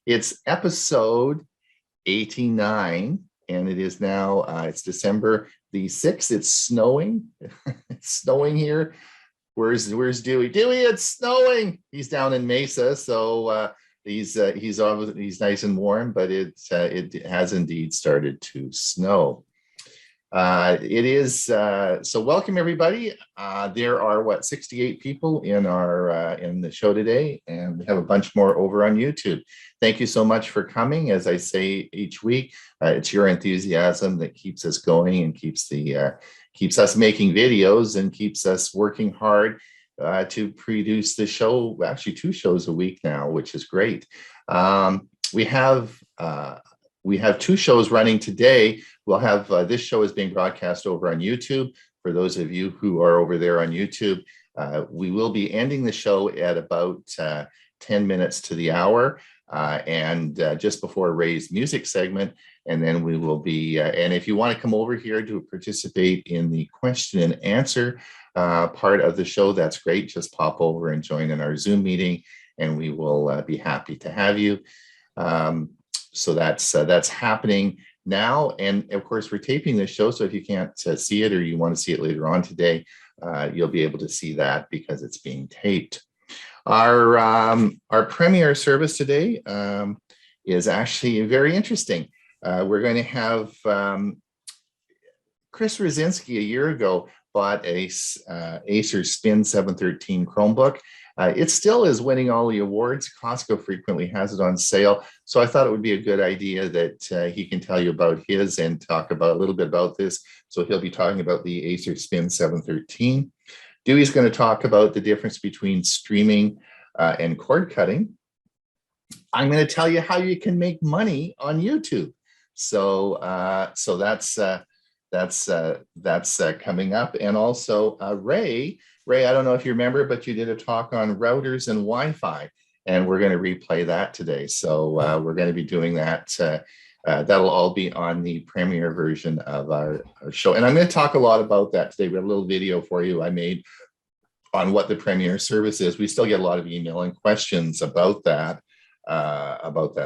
It's episode 89, and it is now, it's December the 6th. It's snowing. It's snowing here. Where's Dewey? Dewey, it's snowing. He's down in Mesa, so he's nice and warm, but it has indeed started to snow. It is so welcome everybody. There are 68 people in our in the show today, and we have a bunch more over on YouTube. Thank you so much for coming. As I say each week, it's your enthusiasm that keeps us going and keeps us making videos and keeps us working hard to produce the show. Actually, 2 shows a week now, which is great. We have 2 shows running today. We'll have this show is being broadcast over on YouTube. For those of you who are over there on YouTube, we will be ending the show at about 10 minutes to the hour, and just before Ray's music segment. And then we will be, and if you want to come over here to participate in the question and answer part of the show, that's great. Just pop over and join in our Zoom meeting, and we will be happy to have you. So that's happening now, and of course we're taping this show, so if you can't see it or you want to see it later on today, you'll be able to see that because it's being taped. Our premiere service today is actually very interesting. We're going to have Chris Rosinski a year ago bought a Acer Spin 713 Chromebook. It still is winning all the awards. Costco frequently has it on sale. So I thought it would be a good idea that he can tell you about his and talk about a little bit about this. So he'll be talking about the Acer Spin 713. Dewey's going to talk about the difference between streaming and cord cutting. I'm going to tell you how you can make money on YouTube. So that's coming up. And also Ray, I don't know if you remember, but you did a talk on routers and Wi-Fi, and we're going to replay that today. So we're going to be doing that. That'll all be on the premiere version of our show. And I'm going to talk a lot about that today. We have a little video for you I made on what the premiere service is. We still get a lot of email and questions about that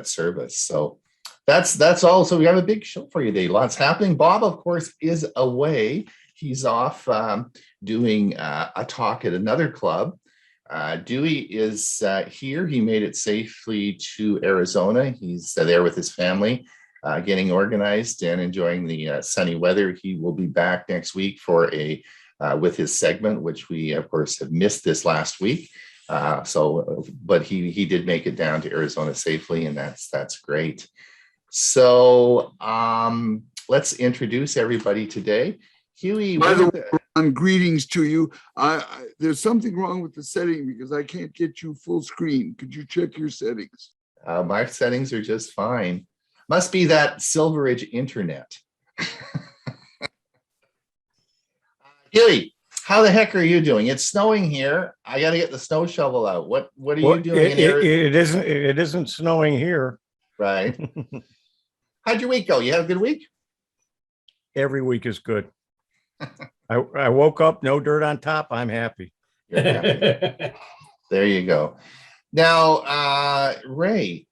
service. So that's all. So we have a big show for you today. Lots happening. Bob, of course, is away. He's off doing a talk at another club. Dewey is here. He made it safely to Arizona. He's there with his family, getting organized and enjoying the sunny weather. He will be back next week for with his segment, which we, of course, have missed this last week. But he did make it down to Arizona safely, and that's great. So let's introduce everybody today. Hewie, by the way, greetings to you. There's something wrong with the setting because I can't get you full screen. Could you check your settings? My settings are just fine. Must be that Silveridge internet. Hewie, how the heck are you doing? It's snowing here. I got to get the snow shovel out. What are you doing? It isn't snowing here. Right. How'd your week go? You have a good week? Every week is good. I woke up, no dirt on top. I'm happy. You're happy. There you go. Now, Ray,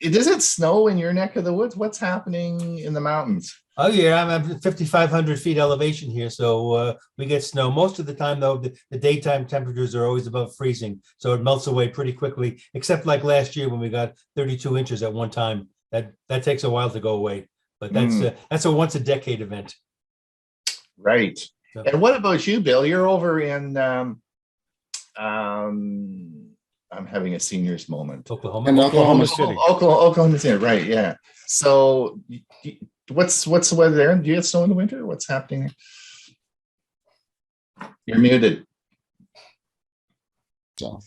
does it snow in your neck of the woods? What's happening in the mountains? Oh yeah, I'm at 5,500 feet elevation here, so we get snow most of the time. Though the daytime temperatures are always above freezing, so it melts away pretty quickly. Except like last year when we got 32 inches at one time. That takes a while to go away, but that's a once a decade event. Right. So, and what about you, Bill? You're over in I'm having a seniors moment. Oklahoma City. Oklahoma City, right? Yeah. So, what's the weather there? Do you get snow in the winter? What's happening there? You're muted. So,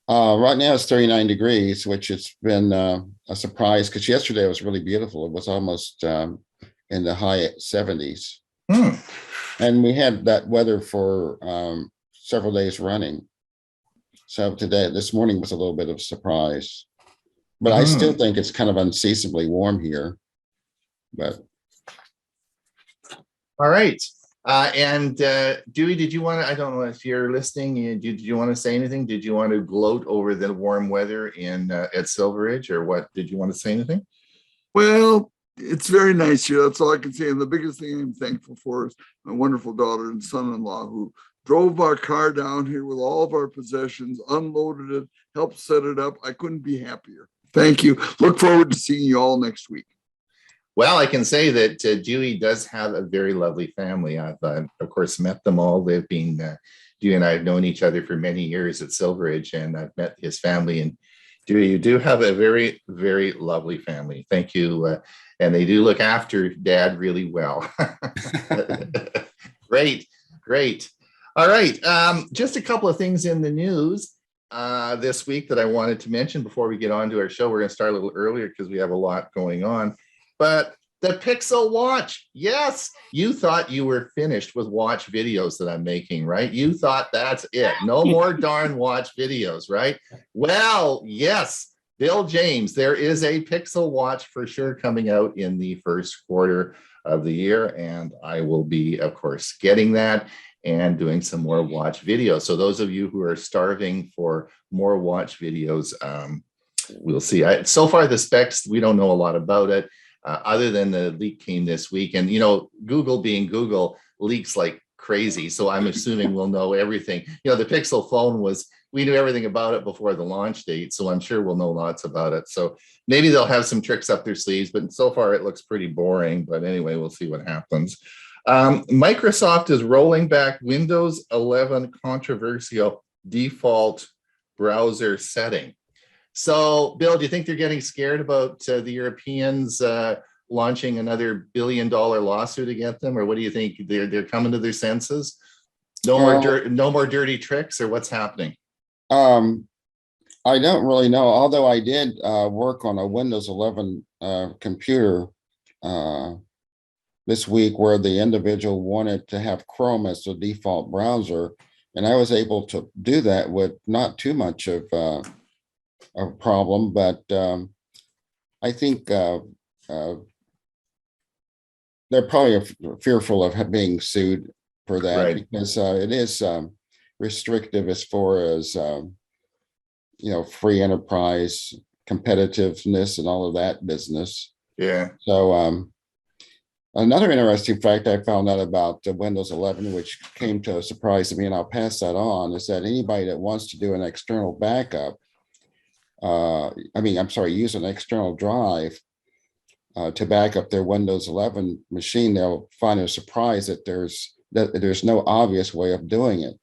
right now it's 39 degrees, which has been a surprise because yesterday it was really beautiful. It was almost in the high 70s. And we had that weather for several days running. So this morning was a little bit of a surprise. But I still think it's kind of unseasonably warm here. But all right. Dewey, did you want to, I don't know if you're listening, did you want to say anything? Did you want to gloat over the warm weather at Silver Ridge, or what? Did you want to say anything? Well, it's very nice here. That's all I can say. And the biggest thing I'm thankful for is my wonderful daughter and son-in-law who drove our car down here with all of our possessions, unloaded it, helped set it up. I couldn't be happier. Thank you. Look forward to seeing you all next week. Well, I can say that Dewey does have a very lovely family. I've, of course, met them all. They've been, Dewey and I have known each other for many years at Silver Ridge, and I've met his family. And Dewey, you do have a very, very lovely family. Thank you. And they do look after Dad really well. Great, great. All right. Just a couple of things in the news this week that I wanted to mention before we get on to our show. We're going to start a little earlier because we have a lot going on. But the Pixel Watch, yes, you thought you were finished with watch videos that I'm making, right? You thought that's it. No more darn watch videos, right? Well, yes, Bill James, there is a Pixel Watch for sure coming out in the first quarter of the year. And I will be, of course, getting that and doing some more watch videos. So those of you who are starving for more watch videos, we'll see. So far, the specs, we don't know a lot about it. Other than the leak came this week. And, you know, Google being Google leaks like crazy. So I'm assuming we'll know everything. You know, the Pixel phone we knew everything about it before the launch date. So I'm sure we'll know lots about it. So maybe they'll have some tricks up their sleeves, but so far it looks pretty boring. But anyway, we'll see what happens. Microsoft is rolling back Windows 11 controversial default browser setting. So, Bill, do you think they're getting scared about the Europeans launching another $1 billion lawsuit against them, or what do you think? They're coming to their senses? No more dirty tricks, or what's happening? I don't really know. Although I did work on a Windows 11 computer this week, where the individual wanted to have Chrome as the default browser, and I was able to do that with not too much of a problem, but I think they're probably fearful of being sued for that, right? Because it is restrictive as far as free enterprise competitiveness and all of that business. Yeah. So another interesting fact I found out about Windows 11, which came to a surprise to me, and I'll pass that on, is that anybody that wants to do an external backup, use an external drive to back up their Windows 11 machine, they'll find a surprise that there's no obvious way of doing it.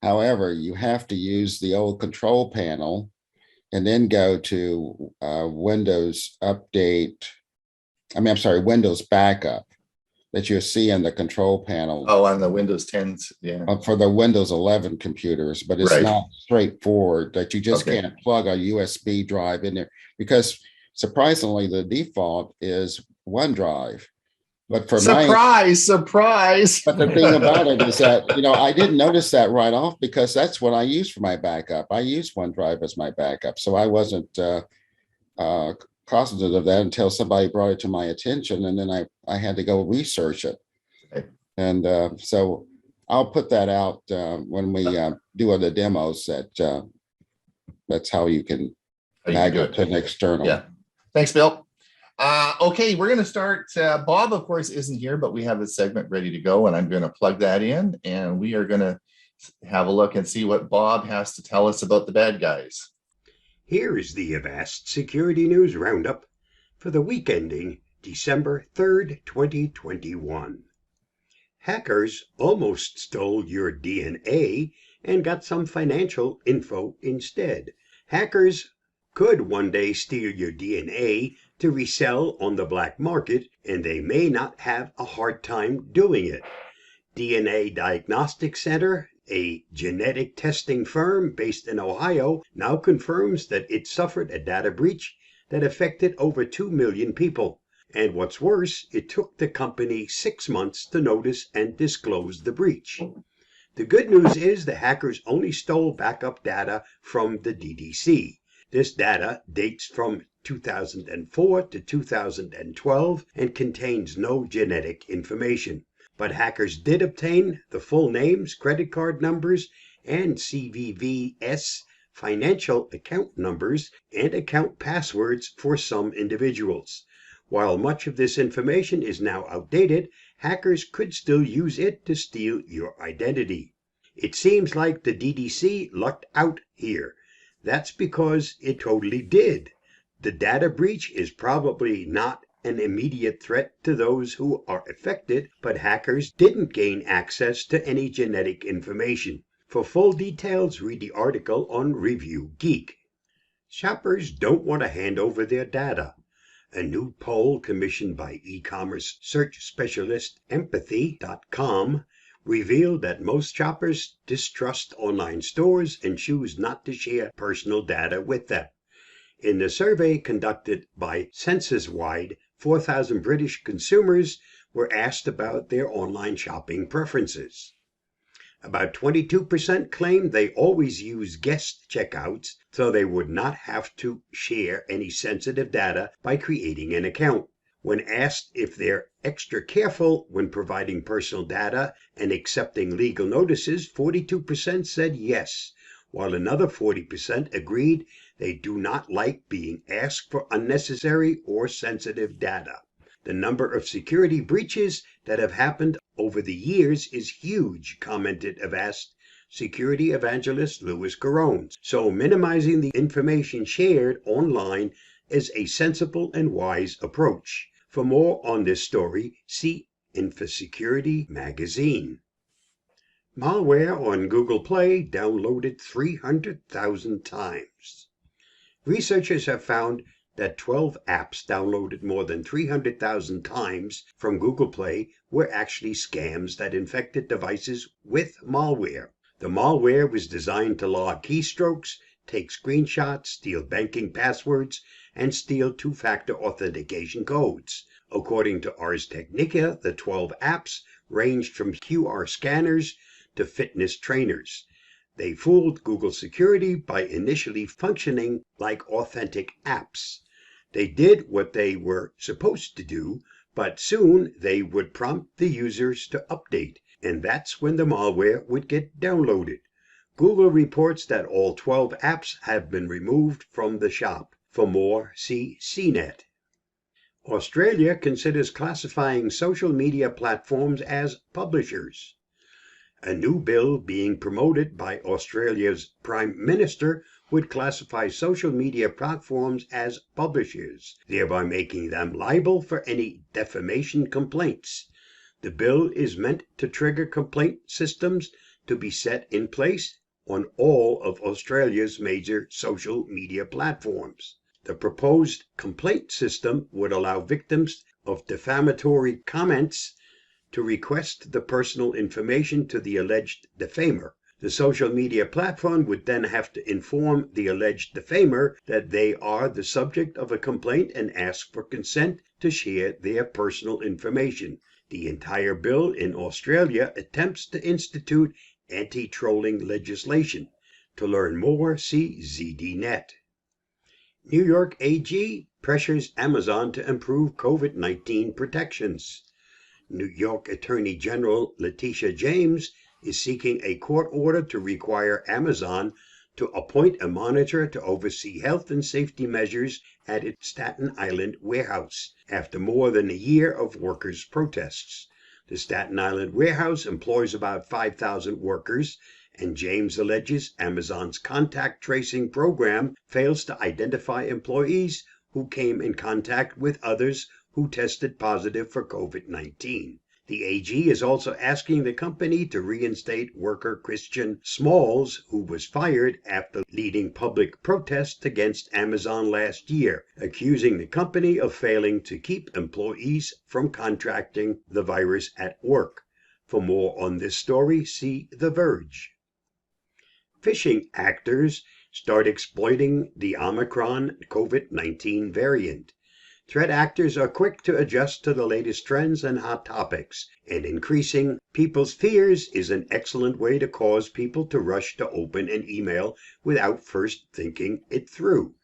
However, you have to use the old control panel and then go to Windows backup that you'll see in the control panel. Oh, on the Windows 10s, yeah. For the Windows 11 computers, but it's not straightforward, that you just can't plug a USB drive in there, because surprisingly, the default is OneDrive. But for surprise. But the thing about it is that, I didn't notice that right off, because that's what I use for my backup. I use OneDrive as my backup. So I wasn't cognizant of that until somebody brought it to my attention, and then I had to go research it. And so I'll put that out when we do other demos, that's how you can back up to an external. Yeah. Thanks, Bill. Okay, we're going to start. Bob, of course, isn't here, but we have a segment ready to go, and I'm going to plug that in, and we are going to have a look and see what Bob has to tell us about the bad guys. Here is the Avast Security News Roundup for the week ending December 3rd, 2021. Hackers almost stole your DNA and got some financial info instead. Hackers could one day steal your DNA to resell on the black market, and they may not have a hard time doing it. DNA Diagnostic Center, a genetic testing firm based in Ohio, now confirms that it suffered a data breach that affected over 2 million people. And what's worse, it took the company 6 months to notice and disclose the breach. The good news is the hackers only stole backup data from the DDC. This data dates from 2004 to 2012 and contains no genetic information. But hackers did obtain the full names, credit card numbers, and CVVS financial account numbers and account passwords for some individuals. While much of this information is now outdated, hackers could still use it to steal your identity. It seems like the DDC lucked out here. That's because it totally did. The data breach is probably not an immediate threat to those who are affected, but hackers didn't gain access to any genetic information. For full details, read the article on Review Geek. Shoppers don't want to hand over their data. A new poll commissioned by e-commerce search specialist Empathy.com revealed that most shoppers distrust online stores and choose not to share personal data with them. In the survey conducted by Census-wide, 4,000 British consumers were asked about their online shopping preferences. About 22% claimed they always use guest checkouts so they would not have to share any sensitive data by creating an account. When asked if they're extra careful when providing personal data and accepting legal notices, 42% said yes, while another 40% agreed they do not like being asked for unnecessary or sensitive data. The number of security breaches that have happened over the years is huge, commented Avast security evangelist Louis Caron. So minimizing the information shared online is a sensible and wise approach. For more on this story, see InfoSecurity magazine. Malware on Google Play downloaded 300,000 times. Researchers have found that 12 apps downloaded more than 300,000 times from Google Play were actually scams that infected devices with malware. The malware was designed to log keystrokes, take screenshots, steal banking passwords, and steal two-factor authentication codes. According to Ars Technica, the 12 apps ranged from QR scanners to fitness trainers. They fooled Google security by initially functioning like authentic apps. They did what they were supposed to do, but soon they would prompt the users to update, and that's when the malware would get downloaded. Google reports that all 12 apps have been removed from the shop. For more, see CNET. Australia considers classifying social media platforms as publishers. A new bill being promoted by Australia's Prime Minister would classify social media platforms as publishers, thereby making them liable for any defamation complaints. The bill is meant to trigger complaint systems to be set in place on all of Australia's major social media platforms. The proposed complaint system would allow victims of defamatory comments to request the personal information to the alleged defamer. The social media platform would then have to inform the alleged defamer that they are the subject of a complaint and ask for consent to share their personal information. The entire bill in Australia attempts to institute anti-trolling legislation. To learn more, see ZDNet. New York AG pressures Amazon to improve COVID-19 protections. New York Attorney General Letitia James is seeking a court order to require Amazon to appoint a monitor to oversee health and safety measures at its Staten Island warehouse after more than a year of workers' protests. The Staten Island warehouse employs about 5,000 workers, and James alleges Amazon's contact tracing program fails to identify employees who came in contact with others who tested positive for COVID-19. The AG is also asking the company to reinstate worker Christian Smalls, who was fired after leading public protests against Amazon last year, accusing the company of failing to keep employees from contracting the virus at work. For more on this story, see The Verge. Phishing actors start exploiting the Omicron COVID-19 variant. Threat actors are quick to adjust to the latest trends and hot topics, and increasing people's fears is an excellent way to cause people to rush to open an email without first thinking it through.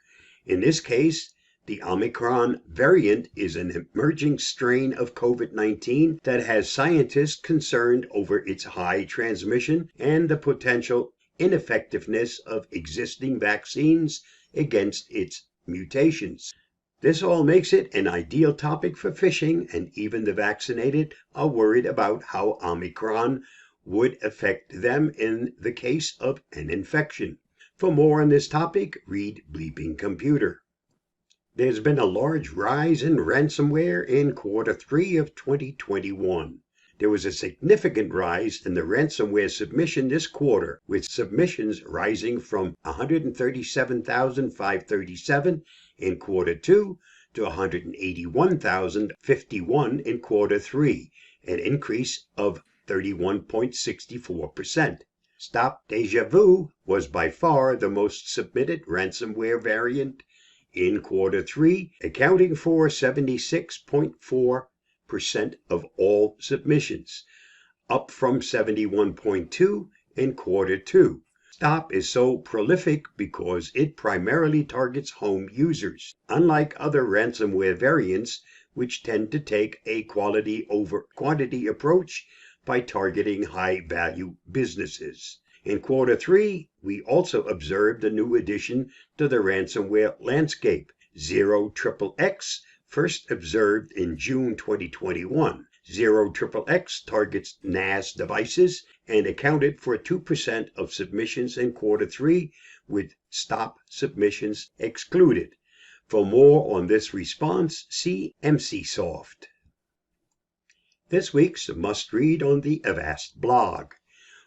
In this case, The Omicron variant is an emerging strain of COVID-19 that has scientists concerned over its high transmission and the potential ineffectiveness of existing vaccines against its mutations. This all makes it an ideal topic for fishing, and even the vaccinated are worried about how Omicron would affect them in the case of an infection. For more on this topic, read Bleeping Computer. There's been a large rise in ransomware in Q3 of 2021. There was a significant rise in the ransomware submission this quarter, with submissions rising from 137,537 in Q2 to 181,051 in Q3, an increase of 31.64%. Stop Deja Vu was by far the most submitted ransomware variant in Q3, accounting for 76.4% of all submissions, up from 71.2% in Q2. Stop is so prolific because it primarily targets home users, unlike other ransomware variants, which tend to take a quality over quantity approach by targeting high-value businesses. In Q3, we also observed a new addition to the ransomware landscape, 0XXX, first observed in June 2021. 0XXX targets NAS devices and accounted for 2% of submissions in Q3, with stop submissions excluded. For more on this response, see MCSoft. This week's must-read on the Avast blog.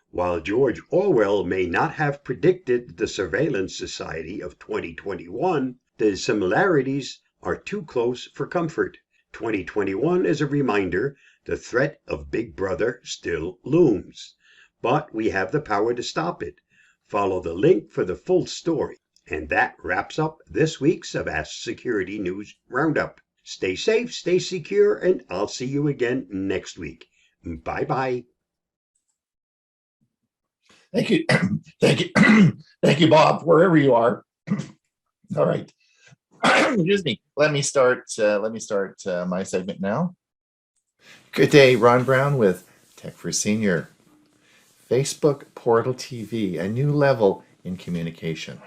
While George Orwell may not have predicted the surveillance society of 2021, the similarities are too close for comfort. 2021 is a reminder the threat of Big Brother still looms, but we have the power to stop it. Follow the link for the full story. And that wraps up this week's Avast Security News Roundup. Stay safe, stay secure, and I'll see you again next week. Bye-bye. Thank you. Thank you. Thank you, Bob, wherever you are. All right. Excuse me. Let me start my segment now. Good day, Ron Brown with Tech for Senior. Facebook Portal TV, a new level in communication.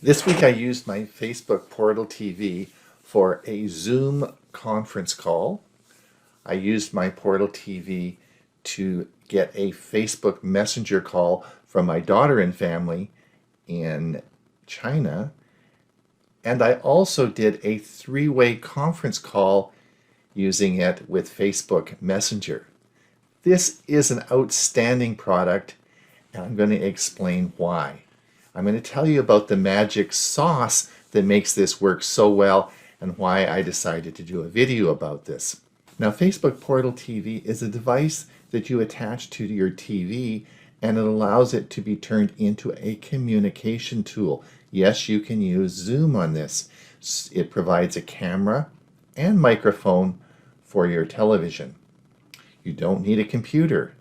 This week I used my Facebook Portal TV for a Zoom conference call. I used my Portal TV to get a Facebook Messenger call from my daughter and family in China. And I also did a three-way conference call using it with Facebook Messenger. This is an outstanding product, and I'm going to explain why. I'm going to tell you about the magic sauce that makes this work so well and why I decided to do a video about this. Now, Facebook Portal TV is a device that you attach to your TV, and it allows it to be turned into a communication tool. Yes, you can use Zoom on this. It provides a camera and microphone for your television. You don't need a computer.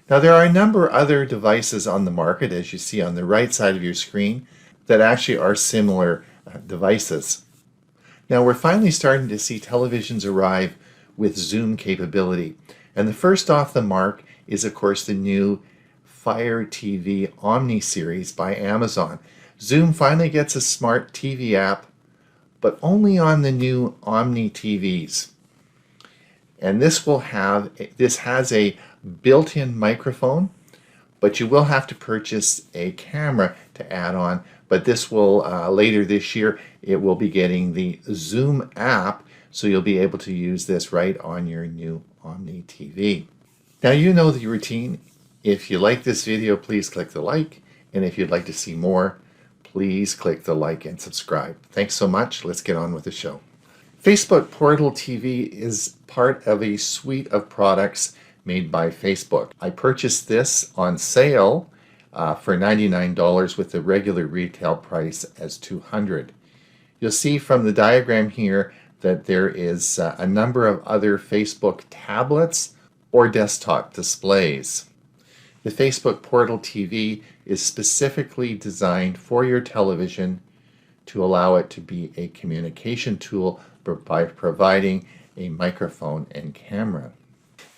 Now, there are a number of other devices on the market, as you see on the right side of your screen, that actually are similar devices. Now, we're finally starting to see televisions arrive with Zoom capability. And the first off the mark is, of course, the new Fire TV Omni series by Amazon. Zoom finally gets a smart TV app, but only on the new Omni TVs. And this has a built-in microphone, but you will have to purchase a camera to add on. But this will, later this year, it will be getting the Zoom app, so you'll be able to use this right on your new Omni TV. Now, you know the routine. If you like this video, please click the like. And if you'd like to see more, please click the like and subscribe. Thanks so much. Let's get on with the show. Facebook Portal TV is part of a suite of products made by Facebook. I purchased this on sale for $99 with the regular retail price as $200. You'll see from the diagram here that there is a number of other Facebook tablets or desktop displays. The Facebook Portal TV is specifically designed for your television to allow it to be a communication tool by providing a microphone and camera.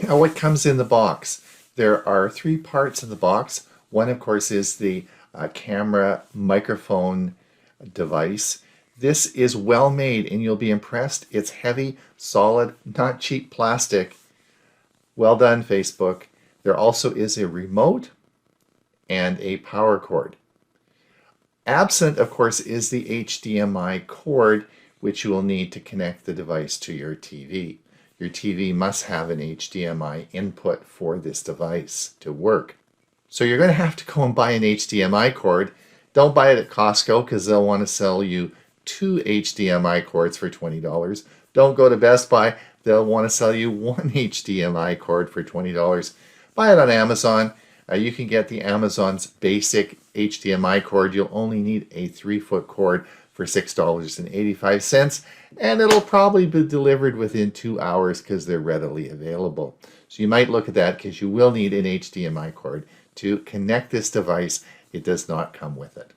Now, what comes in the box? There are 3 parts in the box. One, of course, is the camera microphone device. This is well made and you'll be impressed. It's heavy, solid, not cheap plastic. Well done, Facebook. There also is a remote and a power cord. Absent, of course, is the HDMI cord, which you will need to connect the device to your TV. Your TV must have an HDMI input for this device to work. So you're going to have to go and buy an HDMI cord. Don't buy it at Costco because they'll want to sell you 2 HDMI cords for $20. Don't go to Best Buy. They'll want to sell you 1 HDMI cord for $20. Buy it on Amazon. You can get the Amazon's basic HDMI cord. You'll only need a 3-foot cord for $6.85, and it'll probably be delivered within 2 hours because they're readily available. So you might look at that because you will need an HDMI cord to connect this device. It does not come with it.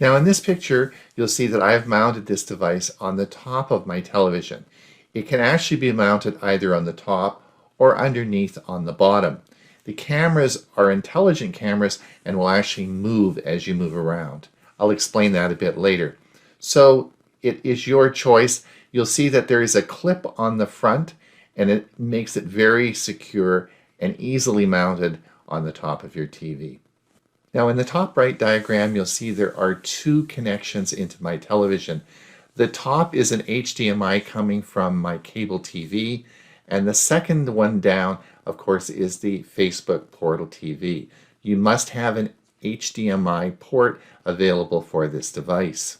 Now in this picture, you'll see that I have mounted this device on the top of my television. It can actually be mounted either on the top or underneath on the bottom. The cameras are intelligent cameras and will actually move as you move around. I'll explain that a bit later. So it is your choice. You'll see that there is a clip on the front and it makes it very secure and easily mounted on the top of your TV. Now in the top right diagram, you'll see there are 2 connections into my television. The top is an HDMI coming from my cable TV, and the second one down, of course, is the Facebook Portal TV. You must have an HDMI port available for this device.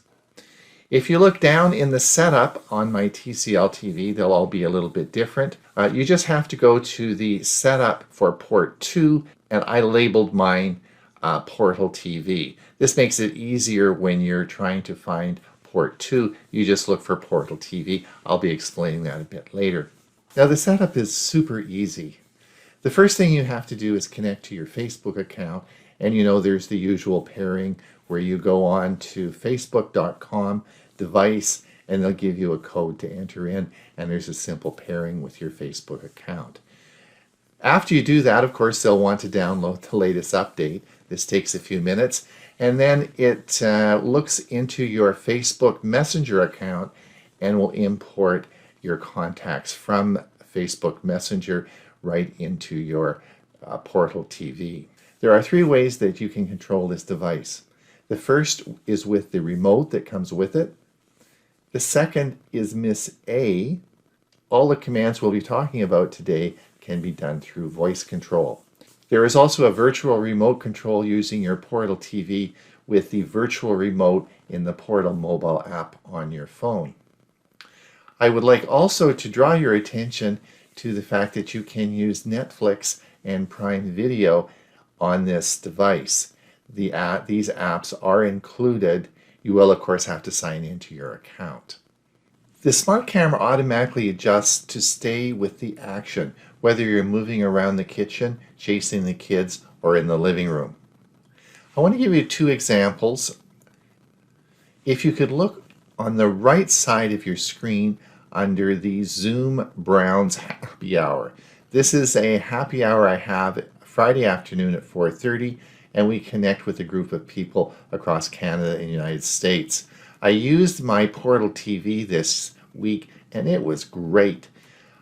If you look down in the setup on my TCL TV, they'll all be a little bit different. You just have to go to the setup for port 2, and I labeled mine Portal TV. This makes it easier when you're trying to find port 2. You just look for Portal TV. I'll be explaining that a bit later. Now the setup is super easy. The first thing you have to do is connect to your Facebook account, and you know there's the usual pairing where you go on to facebook.com device and they'll give you a code to enter in, and there's a simple pairing with your Facebook account. After you do that, of course, they'll want to download the latest update. This takes a few minutes, and then it looks into your Facebook Messenger account and will import your contacts from Facebook Messenger right into your Portal TV. There are 3 ways that you can control this device. The first is with the remote that comes with it. The second is Miss A. All the commands we'll be talking about today can be done through voice control. There is also a virtual remote control using your Portal TV with the virtual remote in the Portal mobile app on your phone. I would like also to draw your attention to the fact that you can use Netflix and Prime Video on this device. These apps are included. You will, of course, have to sign into your account. The smart camera automatically adjusts to stay with the action, whether you're moving around the kitchen, chasing the kids, or in the living room. I want to give you 2 examples. If you could look on the right side of your screen under the Zoom Browns Happy Hour. This is a happy hour I have Friday afternoon at 4:30, and we connect with a group of people across Canada and the United States. I used my Portal TV this week, and it was great.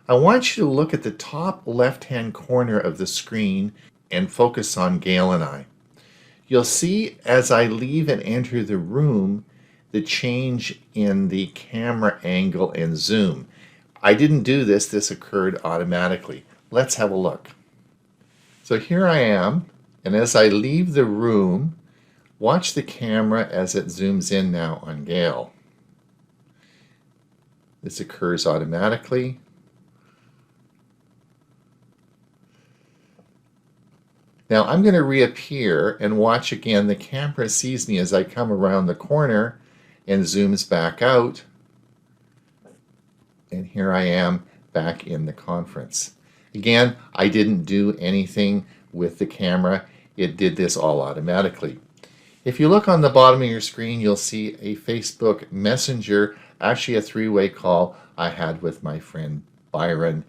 I want you to look at the top left-hand corner of the screen and focus on Gail and I. You'll see as I leave and enter the room, the change in the camera angle and zoom. I didn't do this, this occurred automatically. Let's have a look. So here I am, and as I leave the room, watch the camera as it zooms in now on Gail. This occurs automatically. Now I'm going to reappear and watch again. The camera sees me as I come around the corner and zooms back out. And here I am back in the conference. Again, I didn't do anything with the camera. It did this all automatically. If you look on the bottom of your screen, you'll see a Facebook Messenger, actually a three-way call I had with my friend Byron.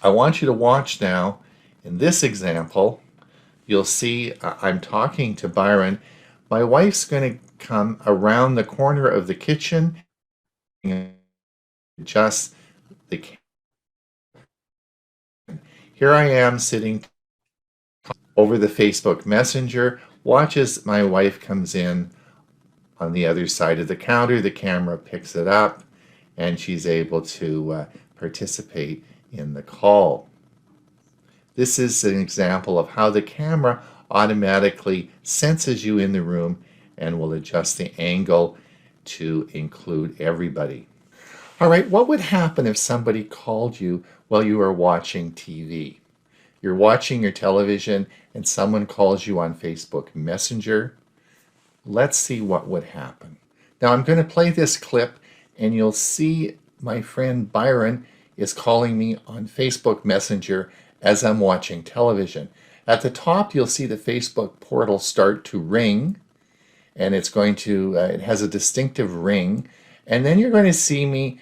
I want you to watch now. In this example, you'll see I'm talking to Byron. My wife's going to come around the corner of the kitchen and adjust the camera. Here I am sitting over the Facebook Messenger. Watch as my wife comes in on the other side of the counter. The camera picks it up and she's able to participate in the call. This is an example of how the camera automatically senses you in the room and will adjust the angle to include everybody. All right, what would happen if somebody called you while you are watching TV? You're watching your television and someone calls you on Facebook Messenger. Let's see what would happen. Now I'm going to play this clip and you'll see my friend Byron is calling me on Facebook Messenger as I'm watching television. At the top, you'll see the Facebook portal start to ring, and it's going to, it has a distinctive ring. And then you're going to see me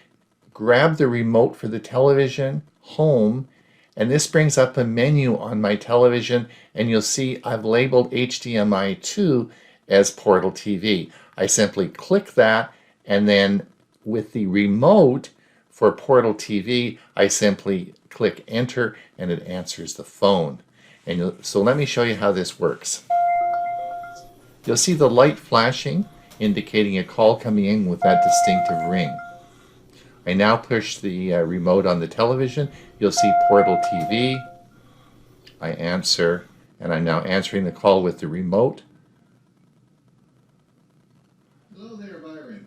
grab the remote for the television, home, and this brings up a menu on my television, and you'll see I've labeled HDMI 2 as Portal TV. I simply click that, and then with the remote for Portal TV, I simply click enter and it answers the phone. And so let me show you how this works. You'll see the light flashing, indicating a call coming in with that distinctive ring. I now push the remote on the television. You'll see Portal TV. I answer, and I'm now answering the call with the remote. Hello there, Byron.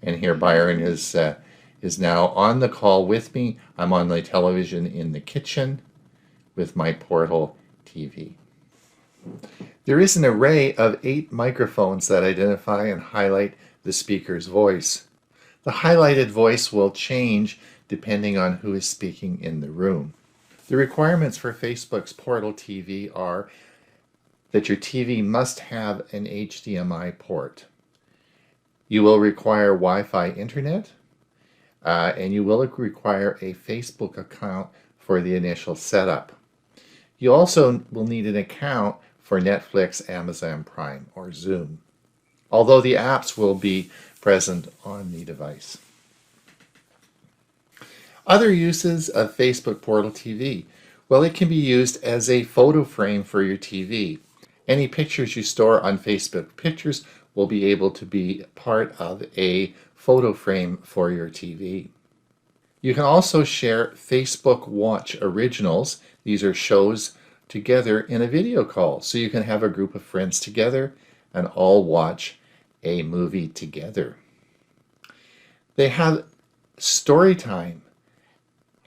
And here Byron is now on the call with me. I'm on the television in the kitchen with my Portal TV. There is an array of 8 microphones that identify and highlight the speaker's voice. The highlighted voice will change depending on who is speaking in the room. The requirements for Facebook's Portal TV are that your TV must have an HDMI port. You will require Wi-Fi internet, and you will require a Facebook account for the initial setup. You also will need an account for Netflix, Amazon Prime, or Zoom, although the apps will be present on the device. Other uses of Facebook Portal TV. Well, it can be used as a photo frame for your TV. Any pictures you store on Facebook Pictures will be able to be part of a photo frame for your TV. You can also share Facebook Watch Originals. These are shows together in a video call, so you can have a group of friends together and all watch a movie together. They have story time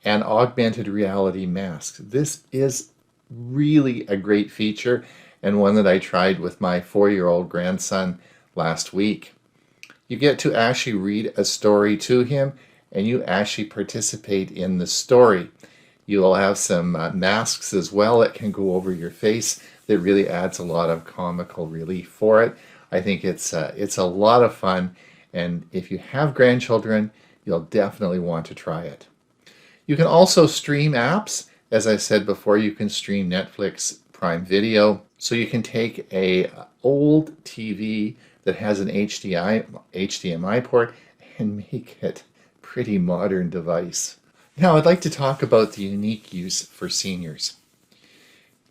and augmented reality masks. This is really a great feature and one that I tried with my 4-year-old grandson last week. You get to actually read a story to him and you actually participate in the story. You will have some masks as well that can go over your face that really adds a lot of comical relief for it. I think it's a lot of fun, and if you have grandchildren, you'll definitely want to try it. You can also stream apps. As I said before, you can stream Netflix, Prime Video. So you can take a old TV that has an HDMI port and make it a pretty modern device. Now I'd like to talk about the unique use for seniors.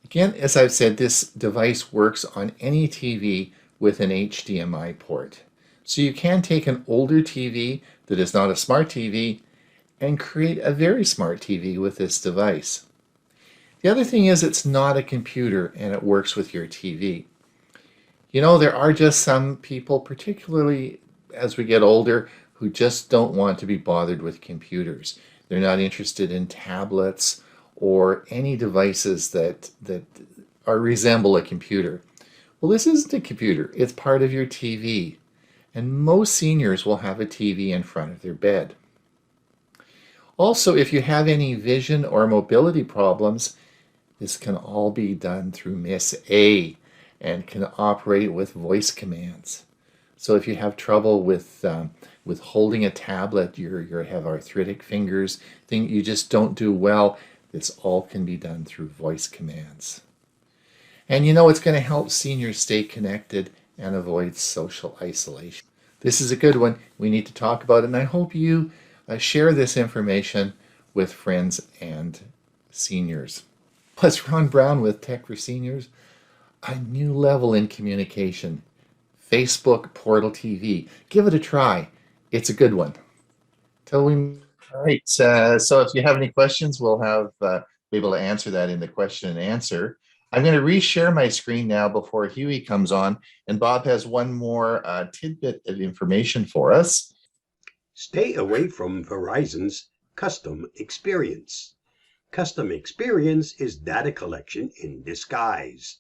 Again, as I've said, this device works on any TV with an HDMI port. So you can take an older TV that is not a smart TV and create a very smart TV with this device. The other thing is it's not a computer and it works with your TV. You know, there are just some people, particularly as we get older, who just don't want to be bothered with computers. They're not interested in tablets or any devices that resemble a computer. Well, this isn't a computer. It's part of your TV. And most seniors will have a TV in front of their bed. Also, if you have any vision or mobility problems, this can all be done through Miss A. and can operate with voice commands. So if you have trouble with holding a tablet, you have arthritic fingers, you just don't do well, this all can be done through voice commands. And it's going to help seniors stay connected and avoid social isolation. This is a good one. We need to talk about it, and I hope you share this information with friends and seniors. Plus, Ron Brown with Tech for Seniors, a new level in communication. Facebook Portal TV. Give it a try. It's a good one. All right. So if you have any questions, we'll be able to answer that in the question and answer. I'm going to reshare my screen now before Hewie comes on, and Bob has one more tidbit of information for us. Stay away from Verizon's Custom Experience. Custom Experience is data collection in disguise.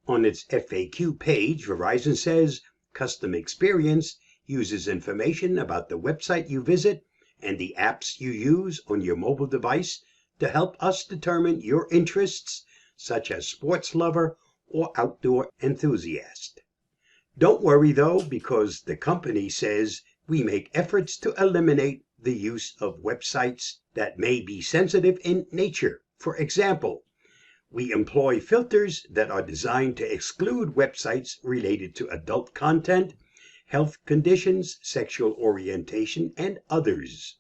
On its FAQ page, Verizon says Custom Experience uses information about the website you visit and the apps you use on your mobile device to help us determine your interests, such as sports lover or outdoor enthusiast. Don't worry though, because the company says we make efforts to eliminate the use of websites that may be sensitive in nature. For example, we employ filters that are designed to exclude websites related to adult content, health conditions, sexual orientation, and others.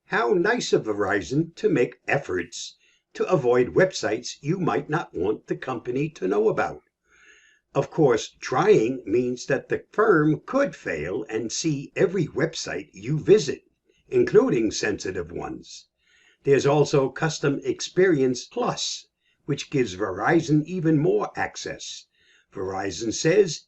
How nice of Verizon to make efforts to avoid websites you might not want the company to know about. Of course, trying means that the firm could fail and see every website you visit, including sensitive ones. There's also Custom Experience Plus, which gives Verizon even more access. Verizon says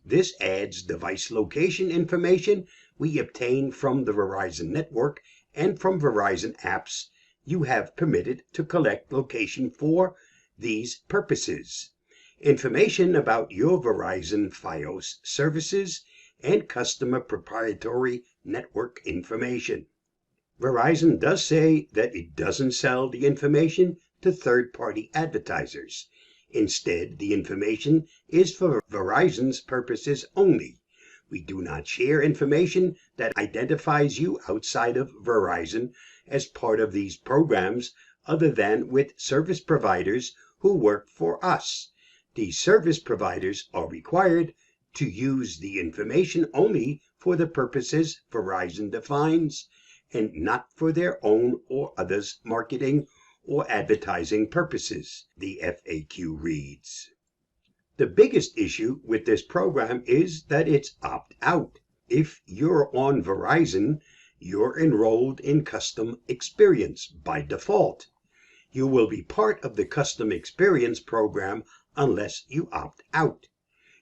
this adds device location information we obtain from the Verizon network and from Verizon apps you have permitted to collect location for these purposes. Information about your Verizon Fios services and customer proprietary network information. Verizon does say that it doesn't sell the information to third-party advertisers. Instead, the information is for Verizon's purposes only. We do not share information that identifies you outside of Verizon as part of these programs other than with service providers who work for us. These service providers are required to use the information only for the purposes Verizon defines and not for their own or others' marketing or advertising purposes, the FAQ reads. The biggest issue with this program is that it's opt-out. If you're on Verizon, you're enrolled in Custom Experience by default. You will be part of the Custom Experience program unless you opt out.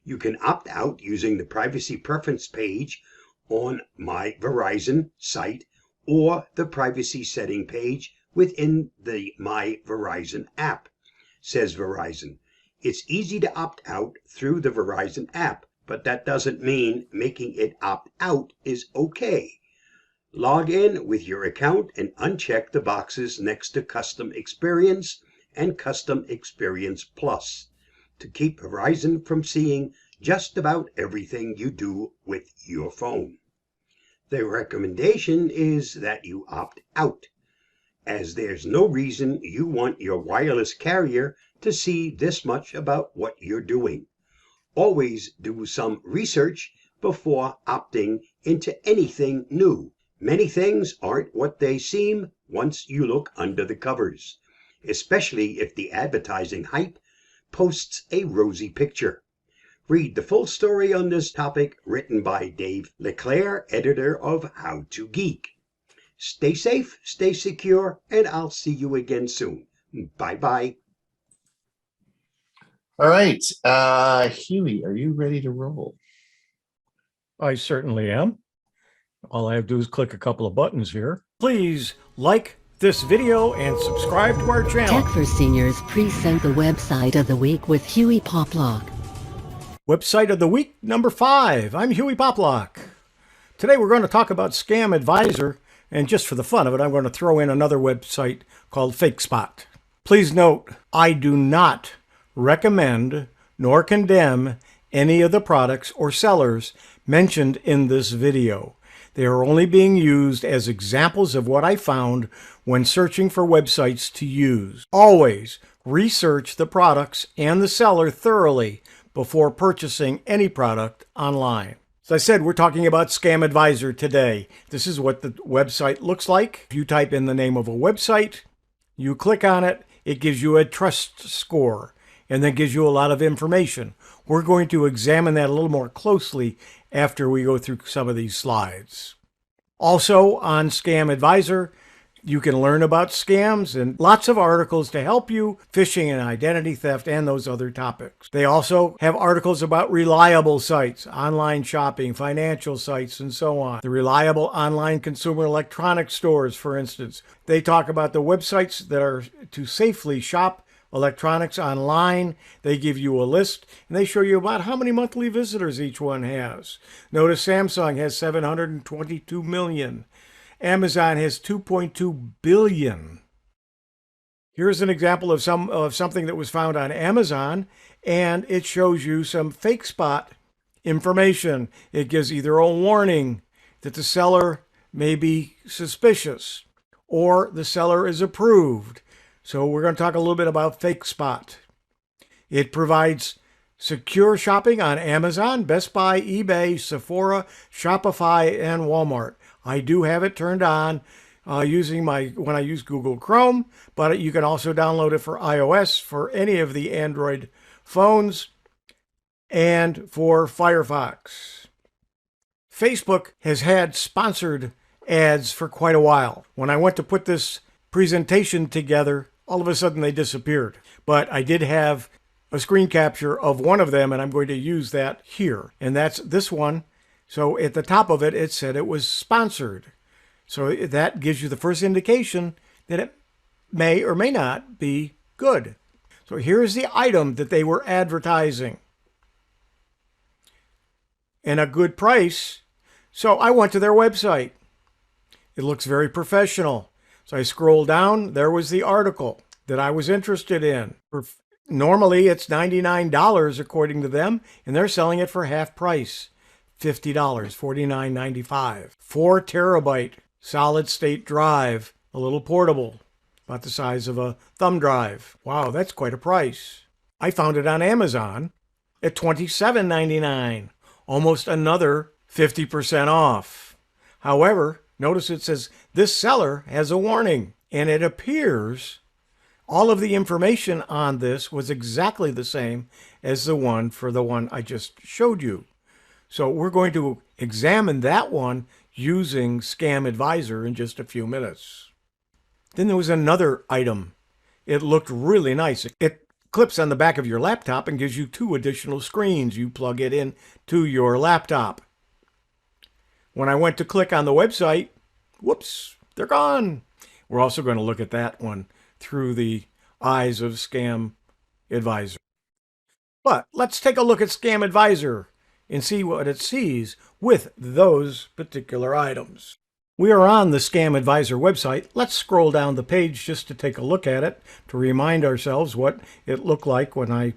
You can opt out using the privacy preference page on My Verizon site or the privacy setting page within the My Verizon app, says Verizon. It's easy to opt out through the Verizon app, but that doesn't mean making it opt out is okay. Log in with your account and uncheck the boxes next to Custom Experience and Custom Experience Plus to keep Verizon from seeing just about everything you do with your phone. The recommendation is that you opt out, as there's no reason you want your wireless carrier to see this much about what you're doing. Always do some research before opting into anything new. Many things aren't what they seem once you look under the covers, especially if the advertising hype posts a rosy picture. Read the full story on this topic written by Dave LeClaire, editor of How to Geek. Stay safe, stay secure, and I'll see you again soon. Bye-bye. All right. Hewie, are you ready to roll? I certainly am. All I have to do is click a couple of buttons here. Please like this video and subscribe to our channel. Tech for Seniors present the website of the week with Hewie Poplock. Website of the week number 5. I'm Hewie Poplock. Today we're going to talk about Scam Advisor, and just for the fun of it, I'm going to throw in another website called Fake Spot. Please note, I do not recommend nor condemn any of the products or sellers mentioned in this video. They are only being used as examples of what I found when searching for websites to use. Always research the products and the seller thoroughly before purchasing any product online. As I said, we're talking about Scam Advisor today. This is what the website looks like. If you type in the name of a website, you click on it, it gives you a trust score and then gives you a lot of information. We're going to examine that a little more closely after we go through some of these slides. Also on Scam Advisor, you can learn about scams and lots of articles to help you, phishing and identity theft, and those other topics. They also have articles about reliable sites, online shopping, financial sites, and so on. The reliable online consumer electronics stores, for instance. They talk about the websites that are to safely shop electronics online. They give you a list and they show you about how many monthly visitors each one has. Notice Samsung has 722 million. Amazon has 2.2 billion. Here's an example of something that was found on Amazon, and it shows you some fake spot information. It gives either a warning that the seller may be suspicious or the seller is approved. So we're going to talk a little bit about fake spot. It provides secure shopping on Amazon, Best Buy, eBay, Sephora, Shopify, and Walmart. I do have it turned on when I use Google Chrome, but you can also download it for iOS, for any of the Android phones, and for Firefox. Facebook has had sponsored ads for quite a while. When I went to put this presentation together, all of a sudden they disappeared. But I did have a screen capture of one of them, and I'm going to use that here. And that's this one. So at the top of it, it said it was sponsored. So that gives you the first indication that it may or may not be good. So here's the item that they were advertising. And a good price. So I went to their website. It looks very professional. So I scrolled down. There was the article that I was interested in. Normally it's $99 according to them, and they're selling it for half price. $50, $49.95. 4 terabyte solid state drive, a little portable, about the size of a thumb drive. Wow, that's quite a price. I found it on Amazon at $27.99, almost another 50% off. However, notice it says this seller has a warning, and it appears all of the information on this was exactly the same as the one I just showed you. So we're going to examine that one using Scam Advisor in just a few minutes. Then there was another item. It looked really nice. It clips on the back of your laptop and gives you 2 additional screens. You plug it in to your laptop. When I went to click on the website, whoops, they're gone. We're also going to look at that one through the eyes of Scam Advisor. But let's take a look at Scam Advisor and see what it sees with those particular items. We are on the Scam Advisor website. Let's scroll down the page just to take a look at it, to remind ourselves what it looked like when I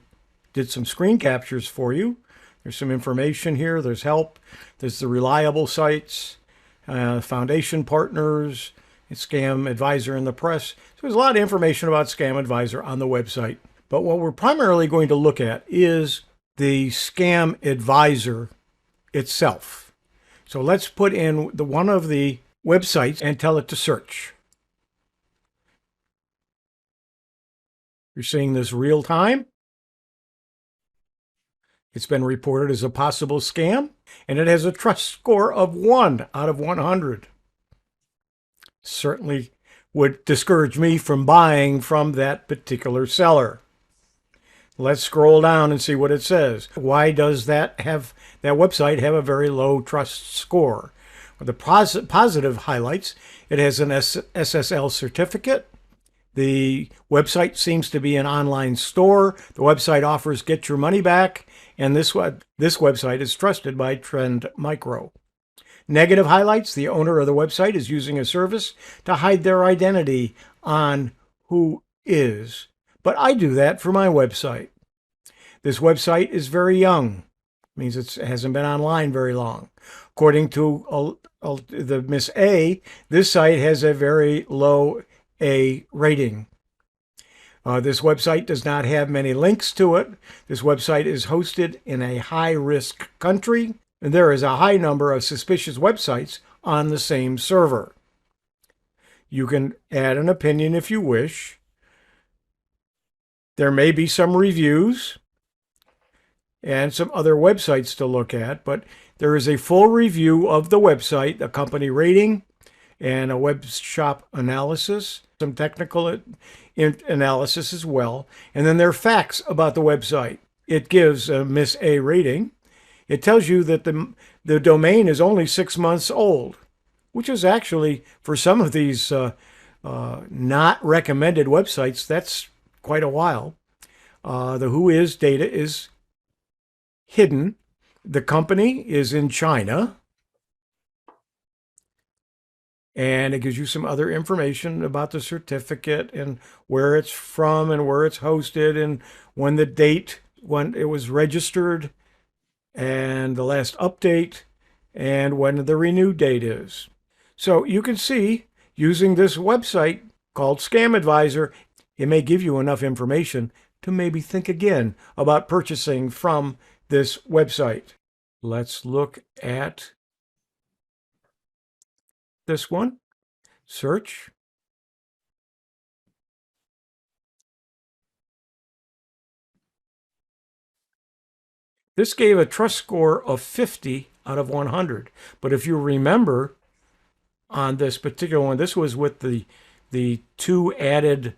did some screen captures for you. There's some information here. There's help. There's the reliable sites, foundation partners, Scam Advisor in the press. So there's a lot of information about Scam Advisor on the website. But what we're primarily going to look at is the Scam Advisor itself. So let's put in one of the websites and tell it to search. You're seeing this real time. It's been reported as a possible scam, and it has a trust score of 1 out of 100. Certainly would discourage me from buying from that particular seller. Let's scroll down and see what it says. Why does that website have a very low trust score? Well, the positive highlights, it has an SSL certificate. The website seems to be an online store. The website offers get your money back, and this website is trusted by Trend Micro. Negative highlights, the owner of the website is using a service to hide their identity on who is. But I do that for my website. This website is very young. Means it hasn't been online very long. According to the Miss A, this site has a very low A rating. This website does not have many links to it. This website is hosted in a high-risk country, and there is a high number of suspicious websites on the same server. You can add an opinion if you wish. There may be some reviews and some other websites to look at, but there is a full review of the website, a company rating, and a web shop analysis, some technical analysis as well. And then there are facts about the website. It gives a Miss A rating. It tells you that the domain is only 6 months old, which is actually, for some of these not recommended websites, that's quite a while. The Whois data is hidden. The company is in China. And it gives you some other information about the certificate and where it's from and where it's hosted and when the date, when it was registered and the last update and when the renew date is. So you can see, using this website called Scam Advisor, it may give you enough information to maybe think again about purchasing from this website. Let's look at this one. Search. This gave a trust score of 50 out of 100. But if you remember, on this particular one, this was with the 2 added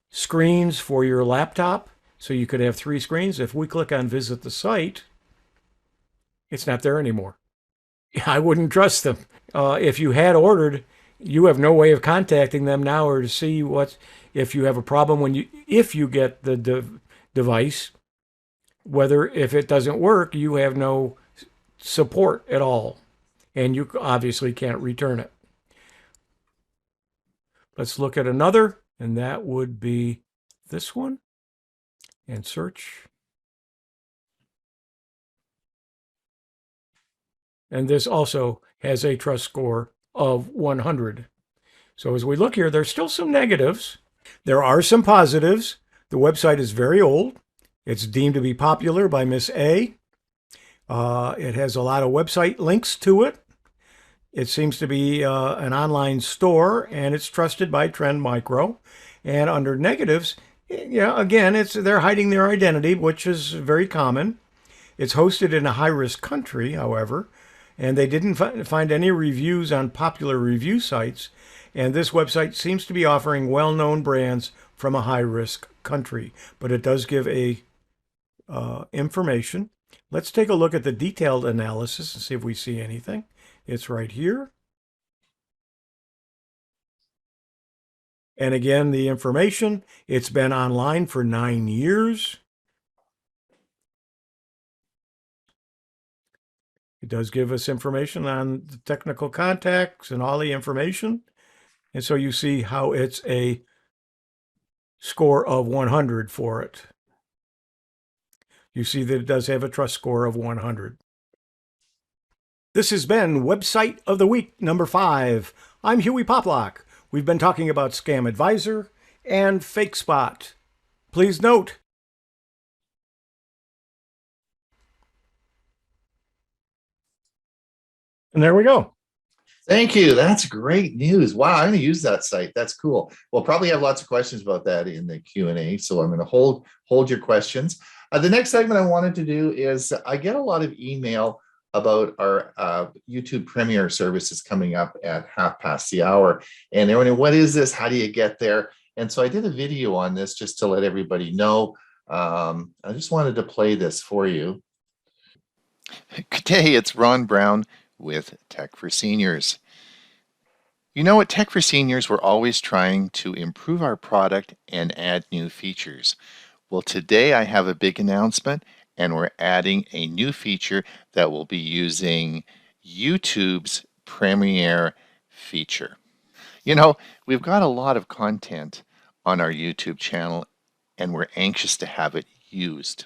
screens for your laptop, so you could have 3 screens. If we click on visit the site, it's not there anymore. I wouldn't trust them. If you had ordered, you have no way of contacting them now or to see if you have a problem if you get the device. Whether if it doesn't work, you have no support at all, and you obviously can't return it. Let's look at another, and that would be this one, and search. And this also has a trust score of 100. So as we look here, there's still some negatives. There are some positives. The website is very old. It's deemed to be popular by Miss A. It has a lot of website links to it. It seems to be an online store, and it's trusted by Trend Micro. And under negatives, again, they're hiding their identity, which is very common. It's hosted in a high-risk country, however, and they didn't find any reviews on popular review sites. And this website seems to be offering well-known brands from a high-risk country, but it does give information. Let's take a look at the detailed analysis and see if we see anything. It's right here. And again, the information, it's been online for 9 years. It does give us information on the technical contacts and all the information. And so you see how it's a score of 100 for it. You see that it does have a trust score of 100. This has been Website of the Week number 5. I'm Hewie Poplock. We've been talking about Scam Advisor and FakeSpot. Please note, and there we go. Thank you. That's great news. Wow, I'm going to use that site. That's cool. We'll probably have lots of questions about that in the Q&A, so I'm going to hold your questions. The next segment I wanted to do is I get a lot of email about our YouTube Premiere services coming up at 1/2 the hour. And they're wondering, what is this? How do you get there? And so I did a video on this just to let everybody know. I just wanted to play this for you. Good day, it's Ron Brown with Tech for Seniors. You know, at Tech for Seniors, we're always trying to improve our product and add new features. Well, today I have a big announcement, and we're adding a new feature that will be using YouTube's Premiere feature. You know, we've got a lot of content on our YouTube channel, and we're anxious to have it used.